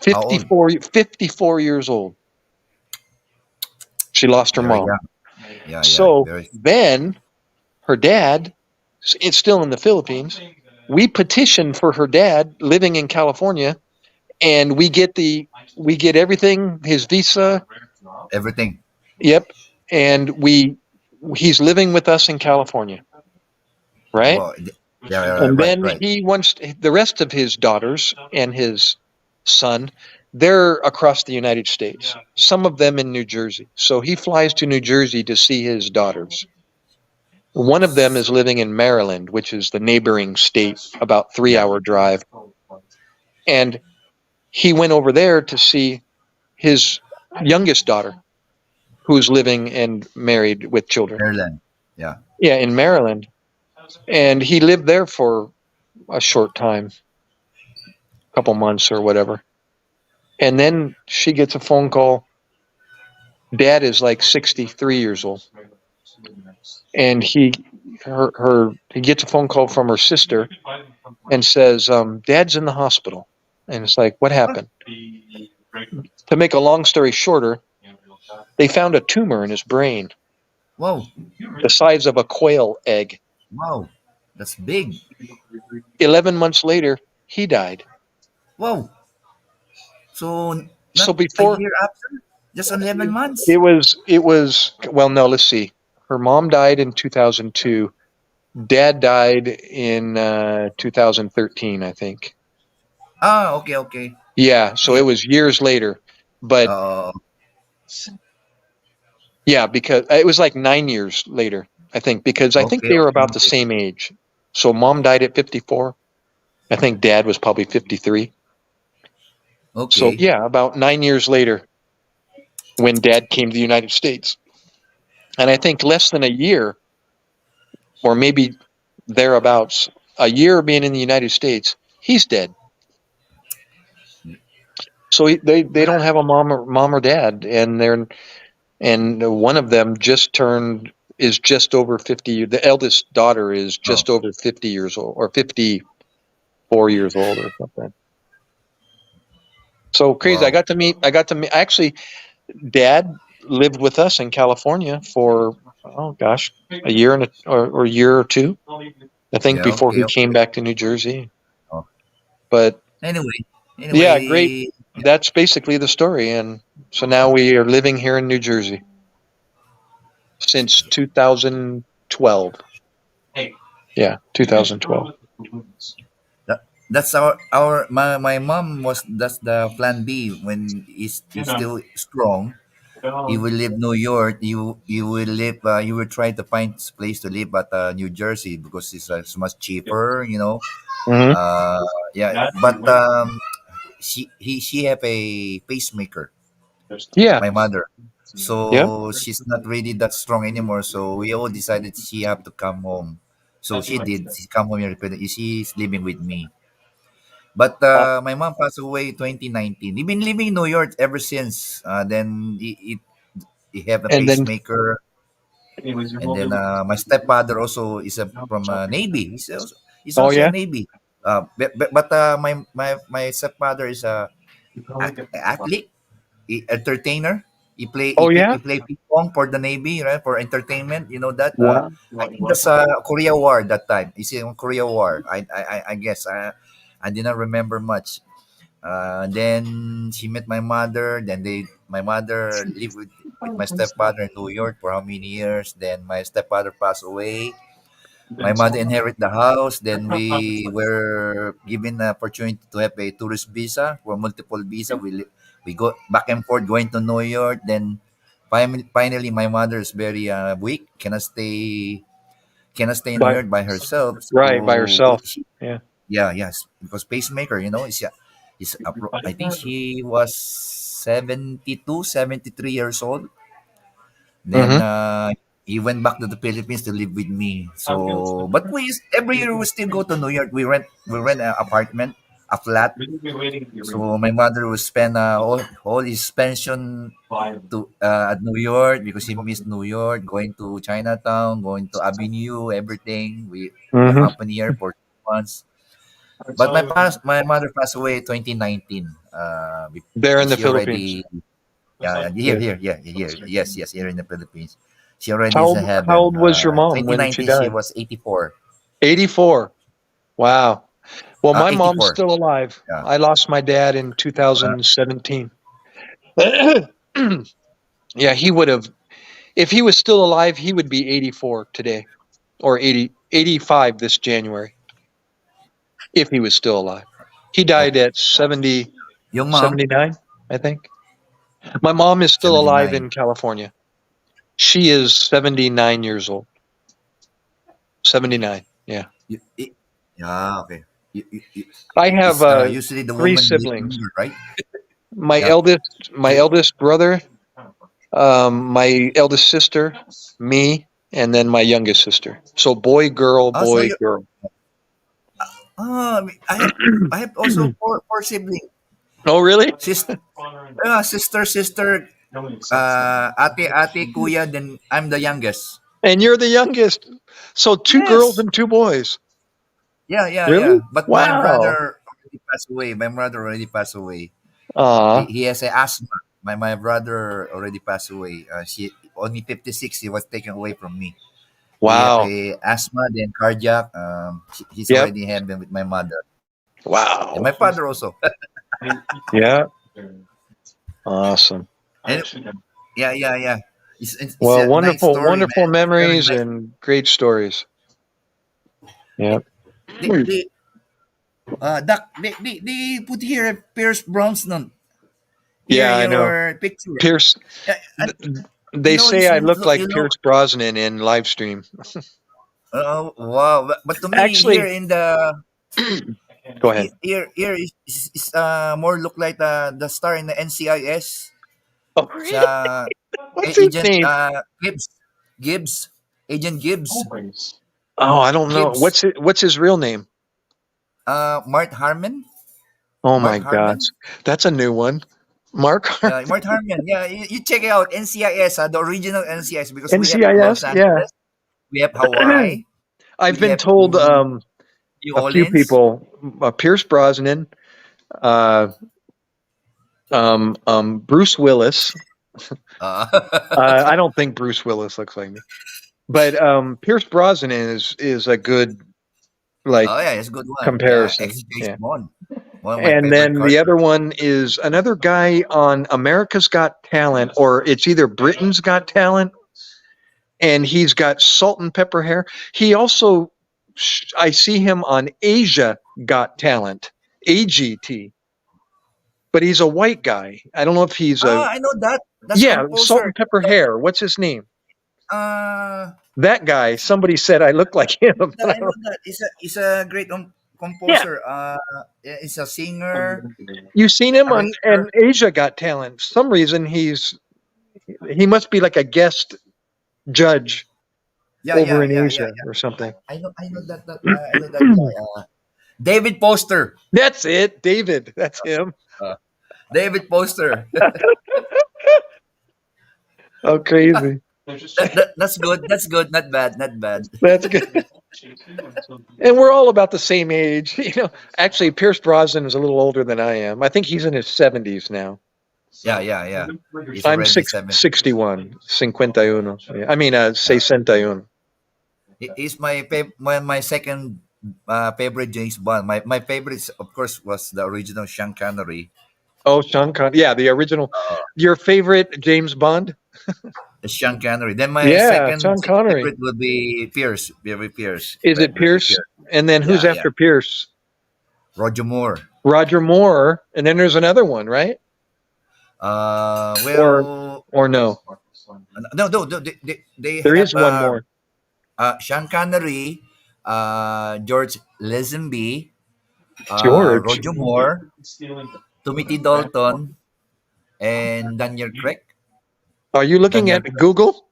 How old? 54 years old. She lost her Very mom. young. Yeah, yeah. So Very. then her dad, it's still in the Philippines. We petitioned for her dad living in California, and we get everything, his visa. Everything. Yep, and he's living with us in California, right? Wow. Yeah, yeah, And right, then right. he wants the rest of his daughters and his son. They're across the United States. Some of them in New Jersey. So he flies to New Jersey to see his daughters. One of them is living in Maryland, which is the neighboring state, about three Yeah. hour drive. And he went over there to see his youngest daughter, who's living and married with children. Maryland. Yeah. Yeah, in Maryland. And he lived there for a short time, a couple months or whatever. And then she gets a phone call. Dad is like 63 years old. And he gets a phone call from her sister and says, Dad's in the hospital. And it's like, what What? happened? To make a long story shorter, they found a tumor in his brain Wow. the size of a quail egg. Wow. That's big. 11 months later, he died. Wow. So So not a before year after? Just 11 it months? was, it was, well, no, let's see. Her mom died in 2002. Dad died in 2013, I think. Ah, okay, okay. Yeah, so it Yeah. was years later. But Uh, yeah, because it was like 9 years later, I think, because I think okay, they were okay, about the okay. same age. So mom died at 54. I think dad was probably 53. So Okay. yeah, about 9 years later, when dad came to the United States. And I think less than a year, or maybe thereabouts, a year being in the United States, he's dead. So they don't have a mom or dad, and one of them is just over 50. The eldest daughter is Oh, just over 50 years old, or 54 years old, or something. So crazy. wow. I got to meet, actually, dad lived with us in California for, oh gosh, a year or a year or two, I think, Yeah, before okay, he came okay. back to New Jersey. Oh. But Anyway, yeah, great. anyway, That's basically the story. And so now we are living here in New Jersey since 2012. Yeah, 2012. that's my mom was that's the plan B when he's still strong. you will leave New York. You will live. You will try to find place to live at New Jersey because it's much cheaper. Hmm. Uh, yeah, but she have a pacemaker. Yeah. My mother. Yep. So she's not really that strong anymore. So we all decided she have to come home. So she did. She come home here. She's living with me. But Uh, my mom passed away 2019. We've been living in New York ever since. Then he have a and then, pacemaker. And then my stepfather also is from Navy. He's oh also a yeah. Navy. But my stepfather is a athlete, entertainer. Oh yeah. He play ping pong for the Navy, right? For entertainment, you know that. Wow. I think that's Korea War that time. It's in Korea War. I guess I did not remember much. Then she met my mother. My mother lived with my stepfather in New York for how many years? Then my stepfather passed away. My mother inherited the house. Then we were given the opportunity to have a tourist visa for multiple visa. We go back and forth going to New York. Then finally my mother is very weak. Cannot stay in New By York by herself. right by So herself. Yeah. yeah, yes, because pacemaker, I think she was 72, 73 years old. Then Hmm. he went back to the Philippines to live with me. So, but every year we still go to New York. We rent an apartment, a flat. So my mother will spend all his pension to at New York because he missed New York, going to Chinatown, going to Avenue, everything. We Hmm. accompany her for 2 months. But my mother passed away 2019. There in the She Philippines. already yeah, Yeah. here, yes, here in the Philippines. She already How is in old how heaven. old was your mom when she 2019 she died? was 84. 84. Wow. Well, my mom's 84. still alive. Yeah. I lost my dad in Uh, 2017. Yeah, he would have, if he was still alive, he would be 84 today, or 85 this January, if he was still alive. He oh, died at 70, yung mom 79, I think. My mom is still alive 79. in California. She is 79 years old. 79. Yeah. Yeah, okay. I have It's usually the three woman live siblings. longer, right? My Yeah. eldest, my You, eldest brother, my eldest sister, me, and then my youngest sister. So boy, girl, so boy, you girl. I have also four siblings. Oh, really? Sister, ate, kuya, then I'm the youngest. And you're the youngest. So two girls Yes. and two boys. Yeah, yeah, Really? yeah. But my Wow. brother already passed away. My brother already passed away. He, Aw, he has a asthma. My brother already passed away. She only 56. He was taken away from me. He have wow. a asthma, then cardiac. He's Yep. already in heaven with my mother and my Wow. father also. Yeah. Awesome. And yeah, yeah, yeah. It's Well, a nice wonderful, story, wonderful man. Very memories nice. and great stories. Yep. They Doc, they put here Pierce Brosnan here Yeah, in I know. your picture. Pierce, And they say this I look you like know. Pierce Brosnan in live stream. Oh wow! But to me, here Actually, in the go ahead. here is more look like the star in the NCIS. Oh, It's really? What's his Agent name? Gibbs, Agent Gibbs, Oh, I don't know. Gibbs. What's his real name? Mark Harmon, Oh Mark my gosh. Harmon. That's a new one. Mark Harmon. Mark Harmon. Yeah, you check it out. NCIS, the original NCIS, because we have Los NCIS? Yeah. Angeles, we have Hawaii, I've we been have told New a few Orleans. people, Pierce Brosnan, uh, Bruce Willis. I don't think Bruce Willis looks like me, but Pierce Brosnan is a good like Oh yeah, it's a good one. Yeah, ex comparison. James Yeah. Bond, one of my And favorite then the other characters. one is another guy on America's Got Talent, or it's either Britain's Got Talent, and he's got salt and pepper hair. He also, I see him on Asia Got Talent, AGT. but he's a white guy. I don't know if he's a I know that. That's yeah, salt composer. and pepper hair. What's his name? Uh, That guy. Somebody said I look like him. I know that. He's a great Yeah. composer. Yeah, he's a singer, You seen him on arranger. and Asia Got Talent. For some reason he must be like a guest judge Yeah, over yeah, in yeah, yeah, Asia yeah. or something. I know that guy. David Poster. That's it, David. That's him. Uh, David Poster. Oh, crazy. They're just That's good. That's good. Not bad. Not bad. That's good. chasing until you And we're all about the same age. Actually, Pierce Brosnan is a little older than I am. I think he's in his 70s now. Yeah, yeah, yeah. He's I'm already 7. 61. 51. Yeah. I mean, 61. He's my second favorite James Bond. My favorite, of course, was the original Sean Connery. Oh, Sean Connery. Yeah, the original. Your favorite James Bond? Sean Connery. Then my Yeah, second Sean Connery. favorite would be Pierce. Very Pierce. Is it Very Pierce? Pierce. And then who's Yeah, yeah. after Pierce? Roger Moore. Roger Moore. And then there's another one, right? Well, Or no? no, no, no, they There have is one more. Sean Connery, George Lazenby, George. Roger Moore, stealing the Timothy Dalton, and Daniel Craig. Are you looking Daniel at Google?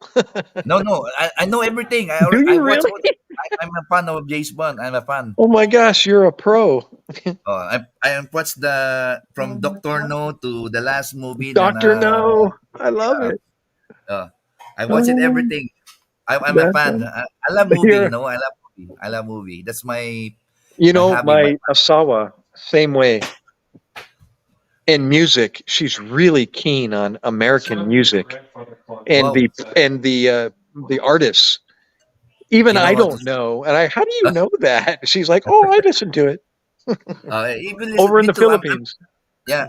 No, no, I know everything. Do I you watch. really? I'm a fan of James Bond. I'm a fan. Oh my gosh, you're a pro. I watched the from Doctor No to the last movie. Then Doctor No. I love uh, it. I watched it Oh, everything. I'm a that's fan. I love movie. you're, I love movie. I love movie. That's my hobby. my Asawa, same way. In music, she's really keen on American music and Wow. the artists. Even You know I how don't know. And how do you know that? She's like, oh, I listen to it even over in me the too. Philippines. Yeah.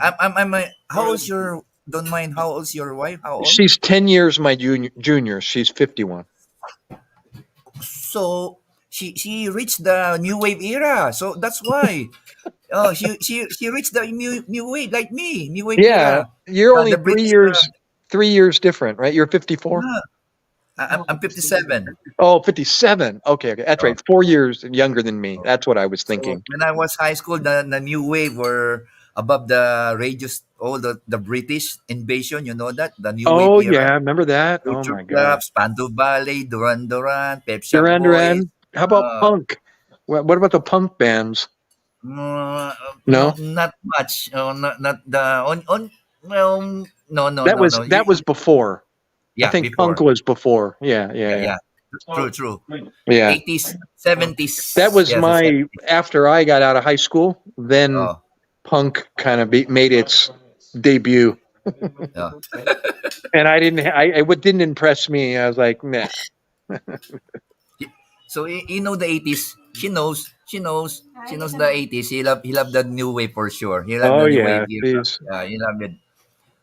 How old's your? Don't mind. How old's your wife? How old? She's 10 years my junior. She's 51. So she reached the new wave era. So that's why. Oh, she reached the new wave like me. New wave Yeah, era. you're only The three British. years 3 years different, right? You're 54. Yeah, I'm 57. Oh, 57. Okay, okay. That's Oh. right. 4 years younger than me. That's what I was So thinking. when I was high school, the new wave were above the radios, all the British invasion. You know that the new wave Oh, era. yeah. Remember that? Oh, Future my God. Club, Spandau Ballet, Duran Duran, Pep Shop Duran Boys. Duran. How about Uh, punk? What about the punk bands? no, No? not much. Not the on. Well, no, no, That no, was no. that was before. I Yeah, think punk before. was before. Yeah, yeah, Yeah, yeah. yeah. True, true. Yeah. 80s, 70s. That was Yes, the my 70s. after I got out of high school, then Oh, punk kind of made its debut. yeah. And it didn't impress me. I was like, meh. So you know the 80s. She knows. She knows. She knows the 80s. He loved the new wave for sure. He loved Oh the new wave yeah, era. geez. He loved it.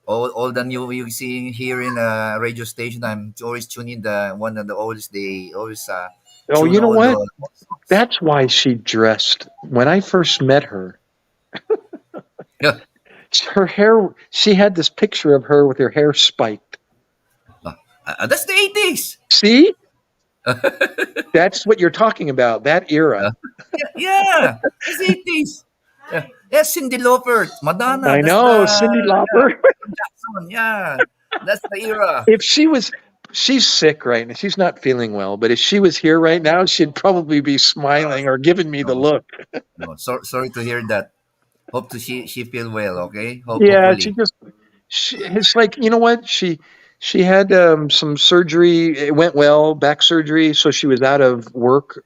All the new you see here in a radio station. I'm always tuning the one of the oldest. They always Oh, tune you know all what? the. That's why she dressed. When I first met her, Yeah. her hair. She had this picture of her with her hair spiked. That's the 80s. See, that's what you're talking about. That era. Yeah, that's the 80s. Yeah, yeah, Cindy Lauper, Madonna. I That's know, the Cyndi Lauper. Jackson. Yeah, that's the era. If she's sick right now. She's not feeling well. But if she was here right now, she'd probably be smiling or giving me the No, look. no. Sorry to hear that. Hope to she feel well. Okay. Yeah, Hopefully. it's like, you know what? She had some surgery. It went well, back surgery. So she was out of work,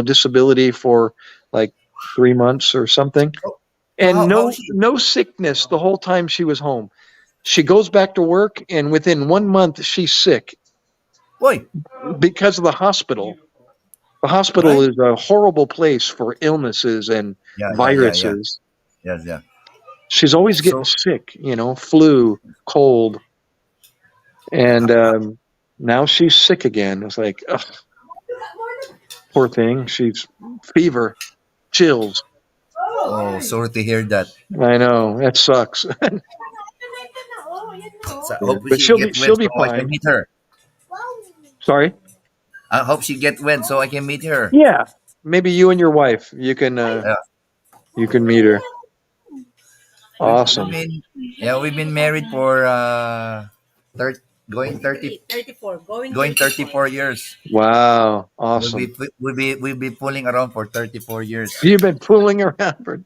disability for like 3 months or something. So And how she? no sickness the whole time she was home. She goes back to work, and within 1 month, she's sick Boy, because of the hospital. The hospital right? is a horrible place for illnesses and Yeah, yeah, yeah, yeah. viruses. Yes, yeah. She's always getting So sick, flu, cold. And now she's sick again. It's like, ugh, poor thing. She's fever, chills. Oh, sorry to hear that. I know that sucks. So I Yeah, hope but she get well she'll be so I can fine. meet her. Sorry. I hope she get well so I can meet her. Yeah, maybe you and your wife Yeah. you can meet her. We've Awesome. been we've been married for thir- going 30 34, going going 34. 34 years. Wow. Awesome. We'll be pulling around for 34 years. You've been fooling around for.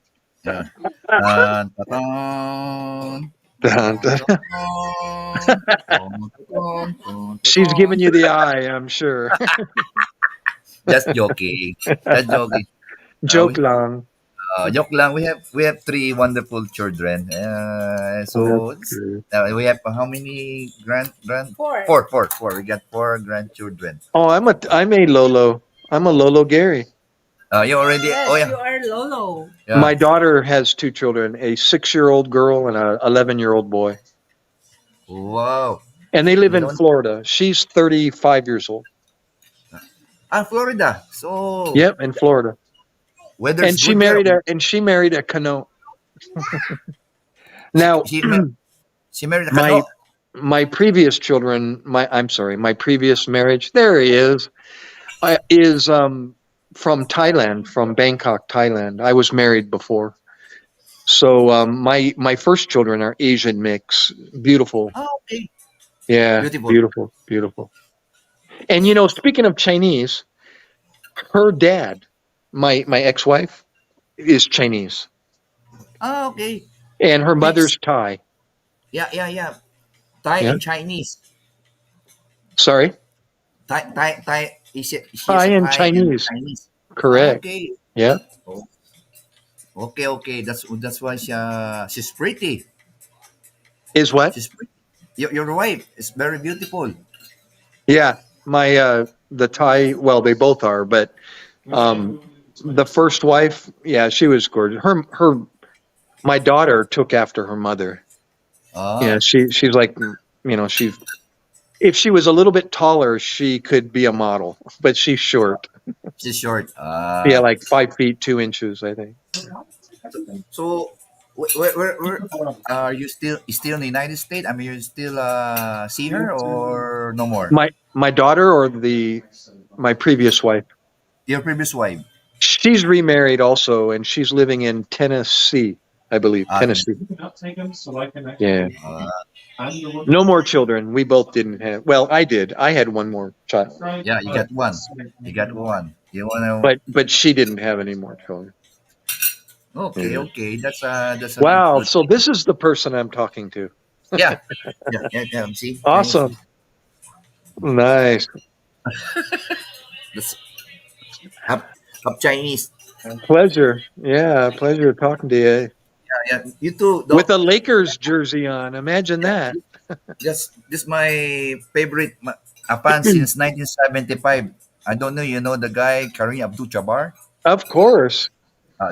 Yeah. Dun, dun, dun, Dun, dun, dun. dun, dun, dun, dun, She's giving dun. you the eye, I'm sure. Just joking. Just joking. Joke We lang. joke lang. We have three wonderful children. That's So good. we have how many grand Four. four. We got four grandchildren. Oh, I'm a Lolo. I'm a Lolo Gary. You already? Oh Yes, yeah, you are Lolo. yeah. My daughter has two children, a 6-year-old girl and a 11-year-old boy. Wow. And they live You in know, Florida. She's 35 years old. Florida. So Yep, in Florida. weather's good there. And she married a Cano. Now, She she married a my Kano. my previous children, my previous marriage, there he is from Thailand, from Bangkok, Thailand. I was married before. So my first children are Asian mix. Beautiful. Oh, okay. Yeah, Beautiful. beautiful, beautiful. And speaking of Chinese, her dad, my ex-wife, is Chinese. Oh, okay. And her Mix. mother's Thai. Yeah. Thai Yeah. and Chinese. Sorry? Thai. She is Thai a and Thai and Chinese. Chinese. Oh, Correct. okay. Yeah. Oh, okay. That's why she's pretty. Is what? She's pretty. Your wife is very beautiful. Yeah. My the Thai, well, they both are, but um the first wife, yeah, she was gorgeous. Her my daughter took after her mother. Yeah, Ah, she's like, she's if she was a little bit taller, she could be a model, but she's short. she's short. Yeah, like 5 feet 2 inches, I think. So where are you still in the United States? I mean, you still see her or no more? My daughter or my previous wife. Your previous wife. She's remarried also, and she's living in Tennessee, I believe. Okay. Tennessee. Not take them so I can Yeah. actually. I'm the one. No more children. We both didn't have. Well, I did. I had one more child, Yeah, you got one. You got one. You wanna? but she didn't have any more children. Okay, Yeah. okay. That's a Wow. good So thing. this is the person I'm talking to. Yeah, yeah. See, can you see? Awesome. Nice. That's up Chinese. Pleasure. Yeah, pleasure talking to you. Yeah. You too. With a Lakers jersey on. Imagine Yeah, that. this my favorite fan since 1975. I don't know. You know the guy Kareem Abdul-Jabbar? Of course.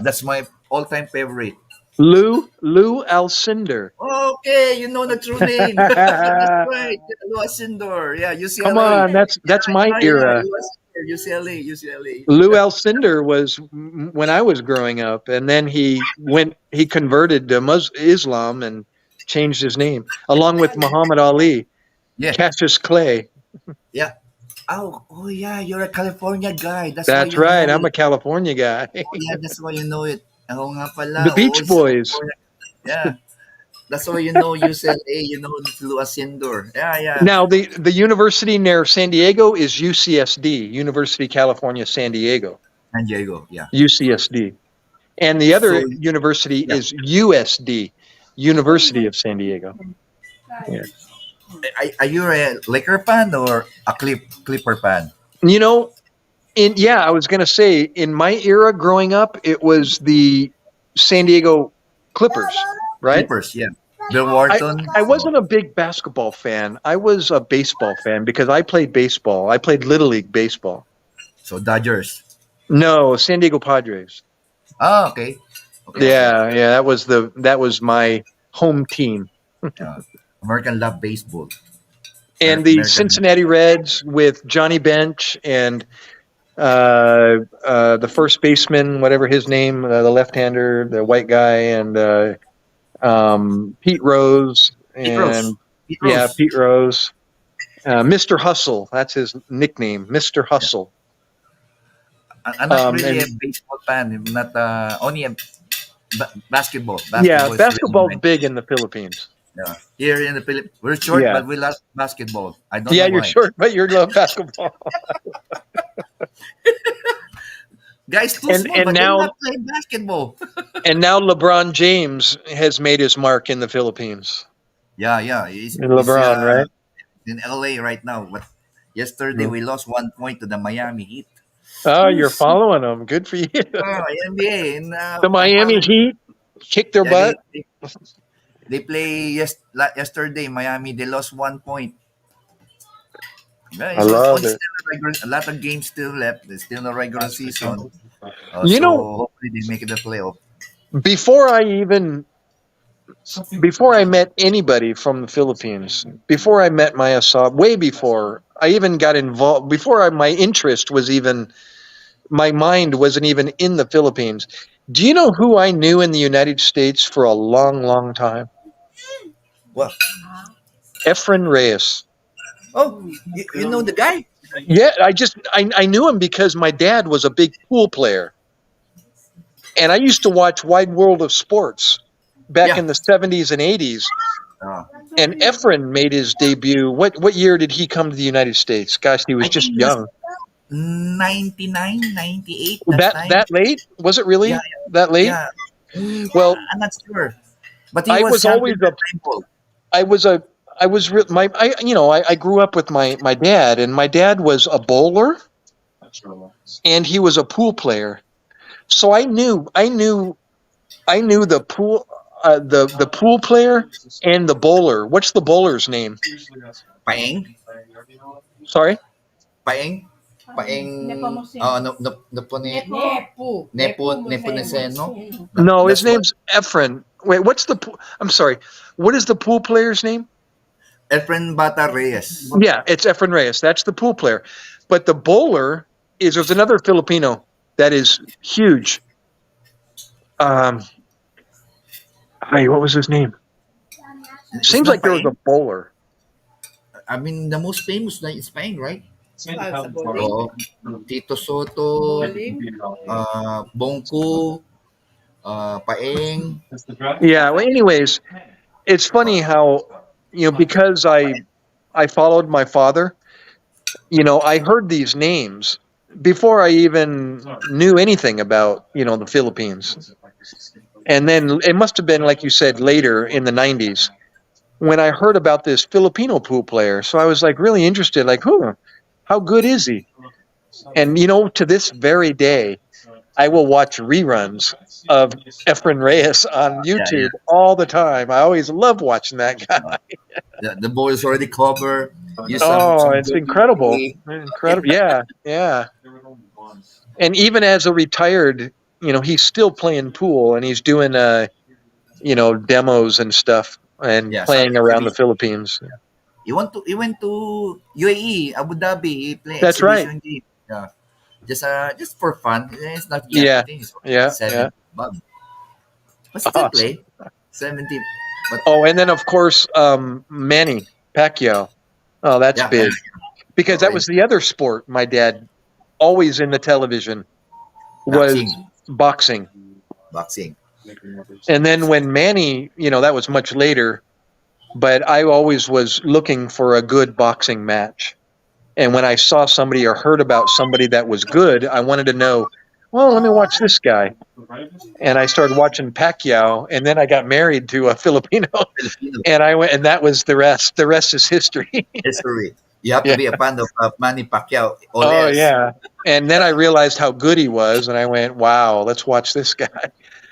That's my all-time favorite. Lou Alcindor. Okay, you know the true name. That's right. Louis Sindor. Yeah, Come UCLA. on, that's my Yeah, era. UCLA. Lou Alcindor was when I was growing up, and then he converted to Islam and changed his name, along with Muhammad Ali, Yeah, Cassius Clay. yeah. Oh, yeah. You're a California guy. That's why That's you know right. I'm it. a California guy. Oh, yeah, that's why you know it. Oo nga The pala. Oo, Beach it's Boys. California. Yeah. That's why you know UCLA. You know Louis Sindor. Yeah. Now the university near San Diego is UCSD, University California San Diego, San Diego. Yeah. UCSD, and the So other university yeah. is USD, University of San Diego. Yeah. Are you a Laker fan or a Clipper fan? You know, I was going to say in my era growing up, it was the San Diego Clippers, right? Clippers. Yeah. Bill I Wharton. I So, wasn't a big basketball fan. I was a baseball fan because I played baseball. I played Little League baseball. so Dodgers. No, San Diego Padres. Oh, okay. Okay. Yeah, that was my home team. Yeah. American love baseball. And the American. Cincinnati Reds with Johnny Bench and The first baseman, whatever his name, the left-hander, the white guy, and Pete Rose, Pete Rose. and Pete yeah, Rose. Pete Rose, Mr. Hustle. That's his nickname, Mr. Yeah. Hustle. I'm not really a And baseball fan. I'm not only a basketball. yeah, Basketball is really basketball's my big in the Philippines. here in the Philippines. We're short, Yeah, but we love basketball. I don't yeah, know you're why. short, but you love basketball. Guys, too And small, and but they now love playing basketball. and now LeBron James has made his mark in the Philippines. Yeah, yeah. He's LeBron, right? in LA right now. But yesterday Mm. we lost 1 point to the Miami Heat. Oh, Oh, you're following them. Good for you. NBA, and The I Miami followed. Heat kicked their Yeah, butt. they play yesterday. Miami they lost 1 point. Yeah, I so it's love only it. still a lot of games still left. There's still a regular season. You So know, hopefully they make it the playoff. before I even before I met anybody from the Philippines, before I met Maya Saab, way before I even got involved, before my interest was even, my mind wasn't even in the Philippines. Do you know who I knew in the United States for a long, long time? Well, Efren Reyes. oh, you know the guy? Yeah, I knew him because my dad was a big pool player, and I used to watch Wide World of Sports back Yeah. in the 70s and 80s. Uh, And Efren made his debut. What year did he come to the United States? Gosh, he was I just think he was young. 99, 98 that That time. late? Was it Yeah, really that late? yeah. Well, I'm not sure, but he I was was always champion a that time. Paul. I was a I was my I grew up with my dad, and my dad was a bowler and he was a pool player. So I knew the pool the pool player and the bowler. What's the bowler's name? Paeng, Sorry? Paeng, Paeng. Oh, no, no, no, po ni Nepo Neseno. No, his That's what name's Efren. Wait, I'm sorry. What is the pool player's name? Efren Bata Reyes. Yeah, it's Efren Reyes. That's the pool player. But the bowler there's another Filipino that is huge. Um, what was his name? It's Seems not like there was a Paeng. bowler. I mean, the most famous like is Paeng, right? Sa bowling. Oh, Tito Soto, Bowling. Bongku, Paeng. Yeah. Well, anyways, it's funny how because I followed my father. I heard these names before I even knew anything about the Philippines. And then it must have been, like you said, later in the 90s when I heard about this Filipino pool player. So I was like really interested, like, how good is he? And, to this very day, I will watch reruns of Efren Reyes on Yeah, yeah. YouTube all the time. I always love watching that guy. The ball is already covered. Use Oh, some it's good incredible. technique. Incredible. Yeah, yeah. And even as a retired, he's still playing pool and he's doing demos and stuff and Yeah, some playing around the exhibition. Philippines. He went to UAE, Abu Dhabi. He play That's right. exhibition game. Yeah, just for fun. It's not young. I Yeah, think it's yeah, yeah. 70, but still Awesome. play 70. But Oh, and then of course, Manny Pacquiao. Oh, that's yeah, man, big because that already was the other sport my dad always in the television was boxing, boxing. boxing. And then when Manny, that was much later, but I always was looking for a good boxing match. And when I saw somebody or heard about somebody that was good, I wanted to know, well, let me watch this guy. And I started watching Pacquiao, and then I got married to a Filipino, Filipino and I went, and that was the rest. The rest is history. history. You have to Yeah. be a fan of Manny Pacquiao. All Oh else. yeah. And then I realized how good he was, and I went, wow, let's watch this guy.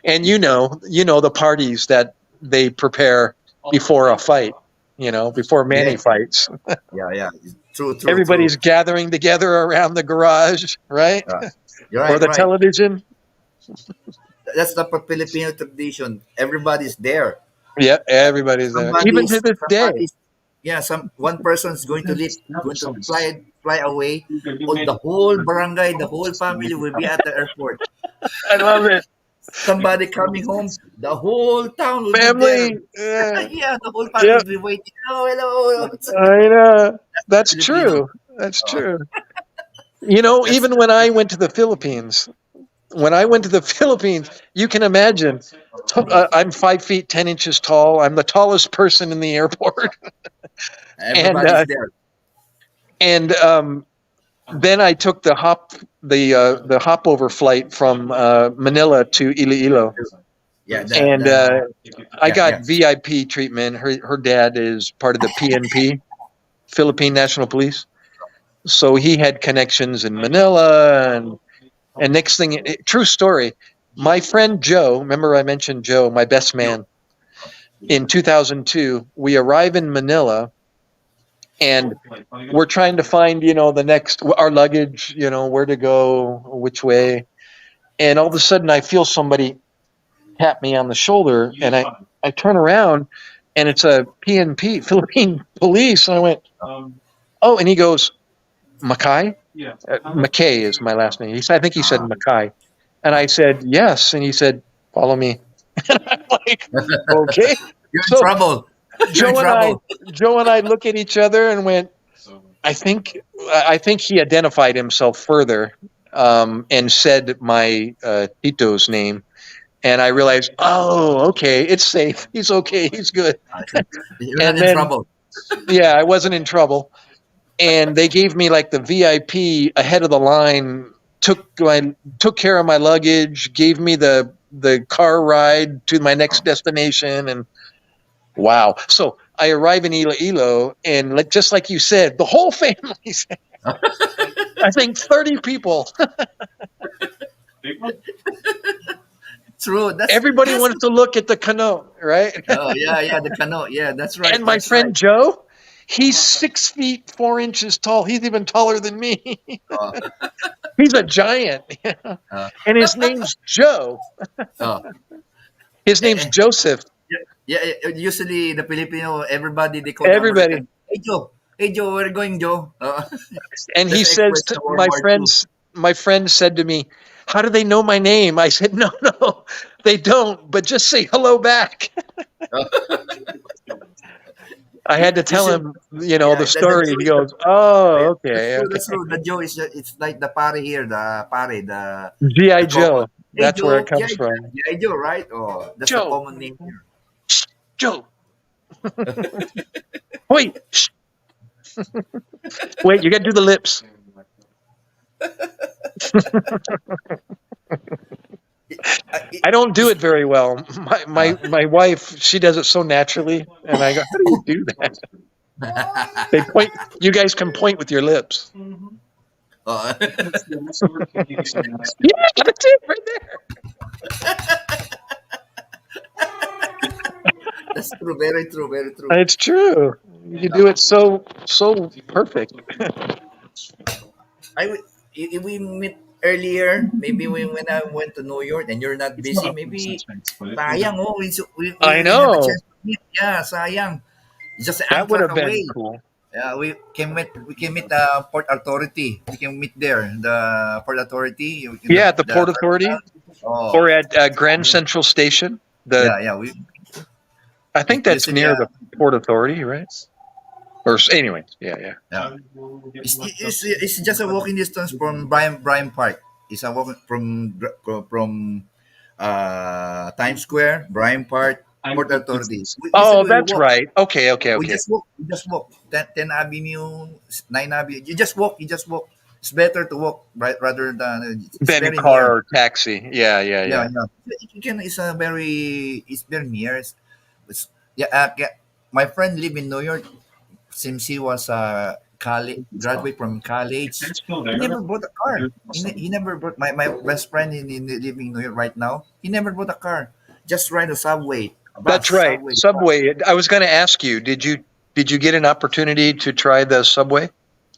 And the parties that they prepare before a fight. Before Manny Yeah, fights, yeah, yeah. True, true, true. everybody's gathering together around the garage, right? You're Or right, the right. television. That's the Filipino tradition. Everybody's there. Yeah, everybody's there, even to this day. Somebody's yeah, some one person is going to leave, going to fly away. All the whole barangay, the whole family will be at the airport. I love it. Somebody coming home, the whole town will be there. Family. Yeah. Yeah, the whole family Yep. will be waiting. Hello, hello. It's I know. That's Filipino. true. That's Oh, true. You know, that's even when I went to the Philippines, you can imagine. I'm 5 feet 10 inches tall. I'm the tallest person in the airport, and everybody's there. and then I took the hopover flight from Manila to Iloilo, Yeah, and I yeah, yeah. got VIP treatment. Her dad is part of the PNP, Philippine National Police, so he had connections in Manila, and next thing, true story. My friend Joe, remember I mentioned Joe, my best man, in 2002. We arrive in Manila, and we're trying to find, the next our luggage, where to go, which way, and all of a sudden I feel somebody tap me on the shoulder, and I turn around, and it's a PNP, Philippine police, and I went, oh, and he goes, Mackay? McKay is my last name. I think he said Uh, Mackay. And I said, yes. And he said, follow me. And I'm like, okay. you're in So trouble. You're in Joe and I, trouble. Joe and I look at each other and went, I think, I think he identified himself further, and said my Tito's name. And I realized, oh, okay, it's safe. He's okay. He's good. You're not And in then, trouble. yeah, I wasn't in trouble. And they gave me like the VIP ahead of the line, took care of my luggage, gave me the car ride to my next destination, and wow. So I arrive in Iloilo, and just like you said, the whole family's I think 30 people. True. Everybody That's. wants to look at the canoe, right? Oh yeah, yeah. The canoe. Yeah, that's right. And my That's right. friend Joe, he's 6 feet 4 inches tall. He's even taller than me. Oh, He's a giant. uh, And his name's Joe. oh. His Eh, name's eh, Joseph. yeah. Usually the Filipino, everybody they call the Everybody. American. Hey Joe. Hey Joe, where are you going, Joe? And he That's the says expression to of World War II. my friend said to me, how do they know my name? I said, no, no, they don't, but just say hello back. I had to tell Usually, him, yeah, the the story. Joe He is the. goes, Yeah, oh, that's okay, true. okay. That's true. The Joe is it's like the pare here, the pare, G.I. the common. Joe. Hey That's where it Joe, yeah, comes from. yeah, Joe, right? Oh, that's the Joe, common name here. Joe, wait, wait, you got to do the lips. I- I don't do It's, it very well. My, uh, my, my wife, she does it so naturally. And I go, how do you do that? They point, you guys can point with your lips. oh, Yeah, that's it right there. that's true. Very true. Very true. It's true. You do it so perfect. If we meet earlier, maybe when I went to New York and you're not busy, maybe sayang. Oh, I we have a know. chance to meet. Yeah, sayang. It's just That would Amtrak have been away. cool. Yeah, we can meet the Port Authority. We can meet there. The Port Authority. Yeah, at the The Port Authority terminal. Oh, or at Grand Central Station. yeah, yeah. I think that's Usually, near the Port Authority, right? Anyway, yeah, yeah. yeah. It's just a walking distance from Bryan Park. It's a walk from Times Square, Bryan Park, Port Authority. Oh, Usually we that's walk. right. Okay, okay, We okay. just walk. We just walk. 10 Avenue, 9 Avenue. You just walk. You just walk. It's better to walk right rather than it's Then a very car near. or taxi. Yeah, yeah, Yeah, yeah. yeah. You can. It's very near. Yeah. My friend live in New York since he was college graduate from college. He never bought a car. He never bought my best friend in living in New York right now. He never bought a car. Just ride a subway, a bus, That's right. subway. Subway. I was going to ask you, did you get an opportunity to try the subway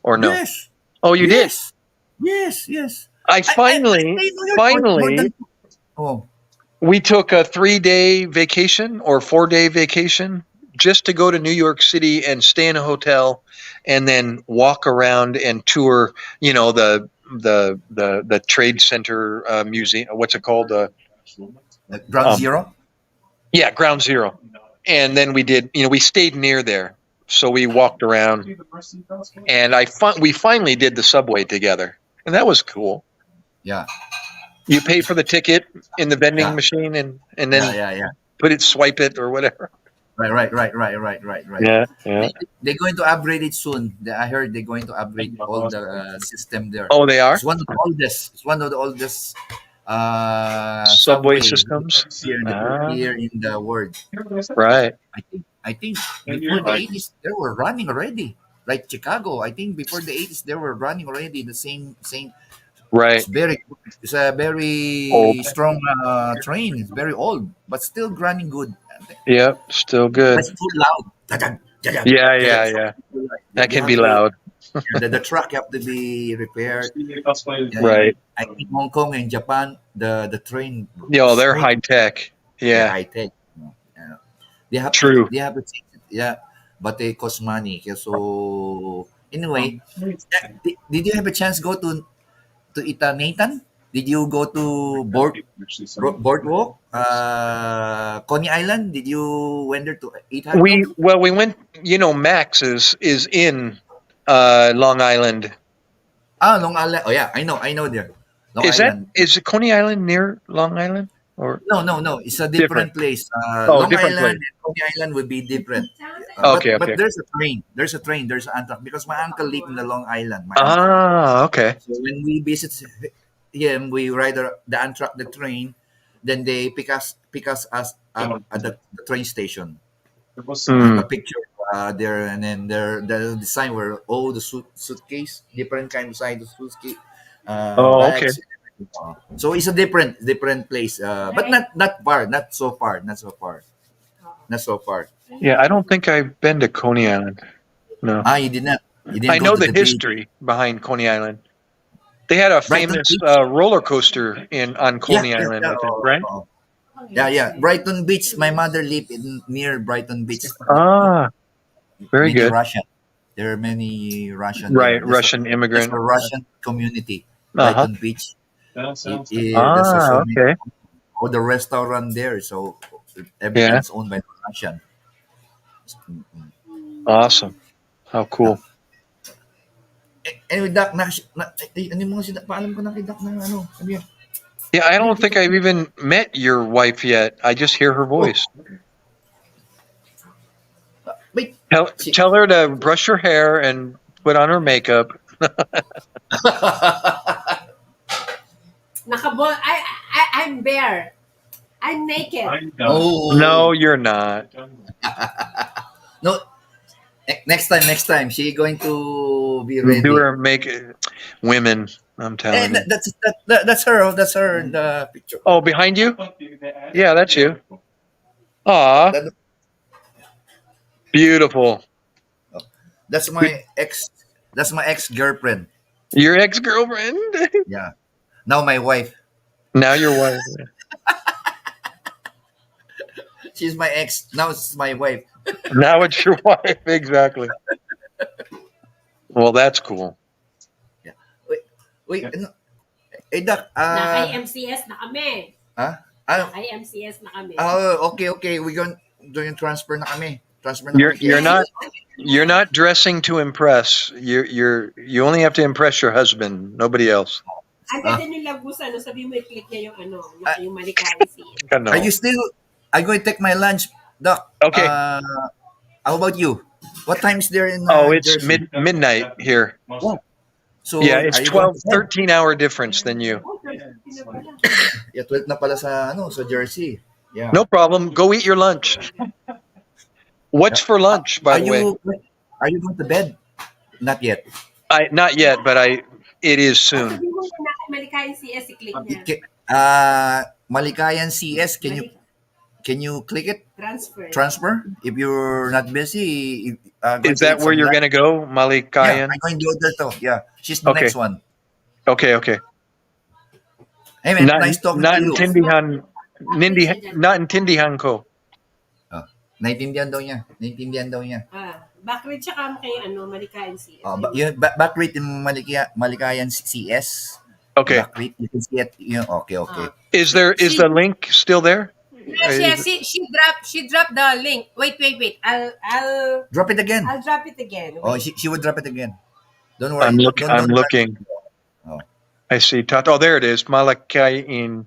or no? Yes, Oh, you did. yes, yes, yes. I I stay in New York more finally than. Oh, we took a 3-day vacation or 4-day vacation just to go to New York City and stay in a hotel, and then walk around and tour. The Trade Center museum. What's it called? Ground Um, Zero. yeah, Ground Zero. And then we did. We stayed near there, so we walked around, and we finally did the subway together, and that was cool. Yeah, You pay for the ticket in the vending yeah, machine, and yeah, then yeah, yeah. swipe it or whatever. Right. Yeah, yeah. They're going to upgrade it soon. I heard they're going to upgrade all the system there. Oh, they are It's one of the oldest. It's one of the oldest subway subway systems. Ah, here in the world. right, I think before the 80s they were running already. Like Chicago, I think before the 80s they were running already the same. right. It's a Old. very strong train. It's very old, but still running good. Yep, still But good. it's too loud. Jajag, jajag, Yeah, jajag. yeah, yeah. They That can have be to loud. the truck have to be repaired. Right. I think Hong Kong and Japan, the train Yo, is they're smooth. high tech. They're Yeah, high tech. Yeah. true. They have to change it. Yeah, but they cost money. Okay, so anyway, did you have a chance go to Ita Nathan? Did you go to Boardwalk, Coney Island? Did you went there to eat hot dog? We went. Max is in Long Island. Ah, Long Island. Oh yeah, I know there. Long Island. Is Coney Island near Long Island or No. It's a different? different place. Oh, Long different Island place. and Coney Island would be different. Okay, But okay. there's a train. There's a train. There's an Amtrak because my uncle lived in the Long Island. My uncle. Ah, okay. So when we visit him, we ride the Amtrak, the train. Then they pick us at the train station. I have Hmm. a picture there, and then the design were all the suitcase, different kind of size of suitcase, Oh, okay. bags. So it's a different place, but not far, not so far. Yeah, I don't think I've been to Coney Island. No, Ah, you did not. You I didn't go know to the the beach. history behind Coney Island. They had a Brighton famous Beach. roller coaster on Yeah, Coney yeah, Island, yeah. I think, right? Yeah. Brighton Beach. My mother lived near Brighton Beach. Ah, very Many good. Russian. There are many Russian there. Right, Russian There's a immigrant. Russian community. Uh huh. Brighton Beach. There's Ah, so many okay. all the restaurant there. So Yeah, everything's owned by the Russian. awesome. How Yeah. cool. Anyway, Doc, ano yung mga paalam ko na kay Doc na ano, sabi niya. Yeah, I don't think I've even met your wife yet. I just hear her Oh, voice. wait. Tell her to brush her hair and put on her makeup. I'm bare. I'm naked. Oh, No, you're not. no. Next time, she going to be Do ready. her make women. I'm telling you. That's her. That's her in the picture. Oh, behind you? Yeah, that's you. Aw, That, beautiful. that's my ex. That's my ex girlfriend. Your ex-girlfriend? Yeah. Now my wife. Now your wife. She's my ex. Now it's my wife. Now it's your wife. Exactly. Well, that's cool. Yeah. Wait. Ano? Doc. Naka-IMCS na kami. Ah? Ah, Naka-IMCS na kami. okay. We going doing transfer na kami. Transfer na You're kami. you're not you're not dressing to impress. You only have to impress your husband, nobody else. Ang Ah. ganda yung lagusan, no? Sabi mo, i-click niya yung Ah. yung malikawin siya. No. Are you still? I'm going to take my lunch, Doc. Okay. How about you? What time is there in Oh, it's Jersey? midnight here. Oh, so Yeah, it's are you going 12, to bed? 13-hour difference than you. Oh, 12 na pala. Yeah, 12 na pala sa sa Jersey. Yeah. No problem. Go eat your lunch. What's for lunch, by Are the way? you going to bed? Not yet. Not yet, but it is soon. Sabi mo na malikayin CS, i-click niya. Malikayan CS, can you click it? Transfer? If you're not busy, going Is to that eat where some you're lunch. going to go, Yeah, Malikayan? I'm going to do that too. Yeah, she's the Okay. next one. Okay. Hey man, Not nice talking not to in you. Tindihan, not in Tindihan ko. Naintindihan daw niya. Naintindihan daw niya. Backread siya kay Malikain CS. Oh, yun, back rate yung Malikayan CS. Okay. Back rate, you can see it. Yun, okay. Is the link still there? Yes, she dropped the link. Wait. I'll Drop it again. I'll drop it again. Oh, Wait. she would drop it again. Don't worry. I'm Don't looking. Oh. I see. Oh, there it is. Malakai in.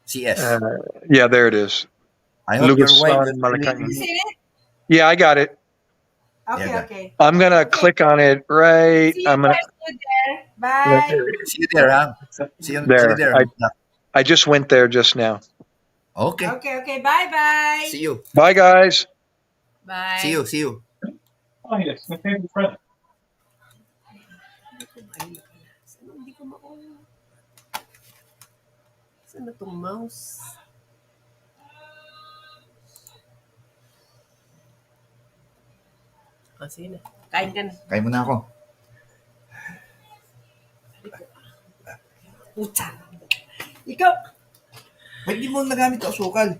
CS. Yeah, there it is. I hope your wife Lugasan, is Malakai. You see it? Yeah, I got it. Okay. I'm gonna click on it right. See you I'm gonna. guys. See you there. Bye. See you there, huh? See you There. there. I just went there just now. Okay. Okay. Bye. See you. Bye, guys. Bye. See you. Oh, yes, my favorite friend. Hindi ko makuha. Saan na tong mouse? Sige na. Kain ka na. Kain mo na ako. Puta. Ikaw. Ba't di mo nagamit ang asukal?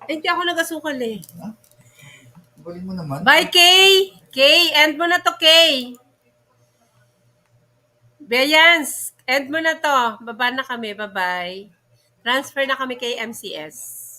Hindi ako nag-asukal eh. Galing mo naman. Bye, Kay! Kay, end mo na to, Kay. Beyans, end mo na to. Baba na kami. Bye-bye. Transfer na kami kay MCS.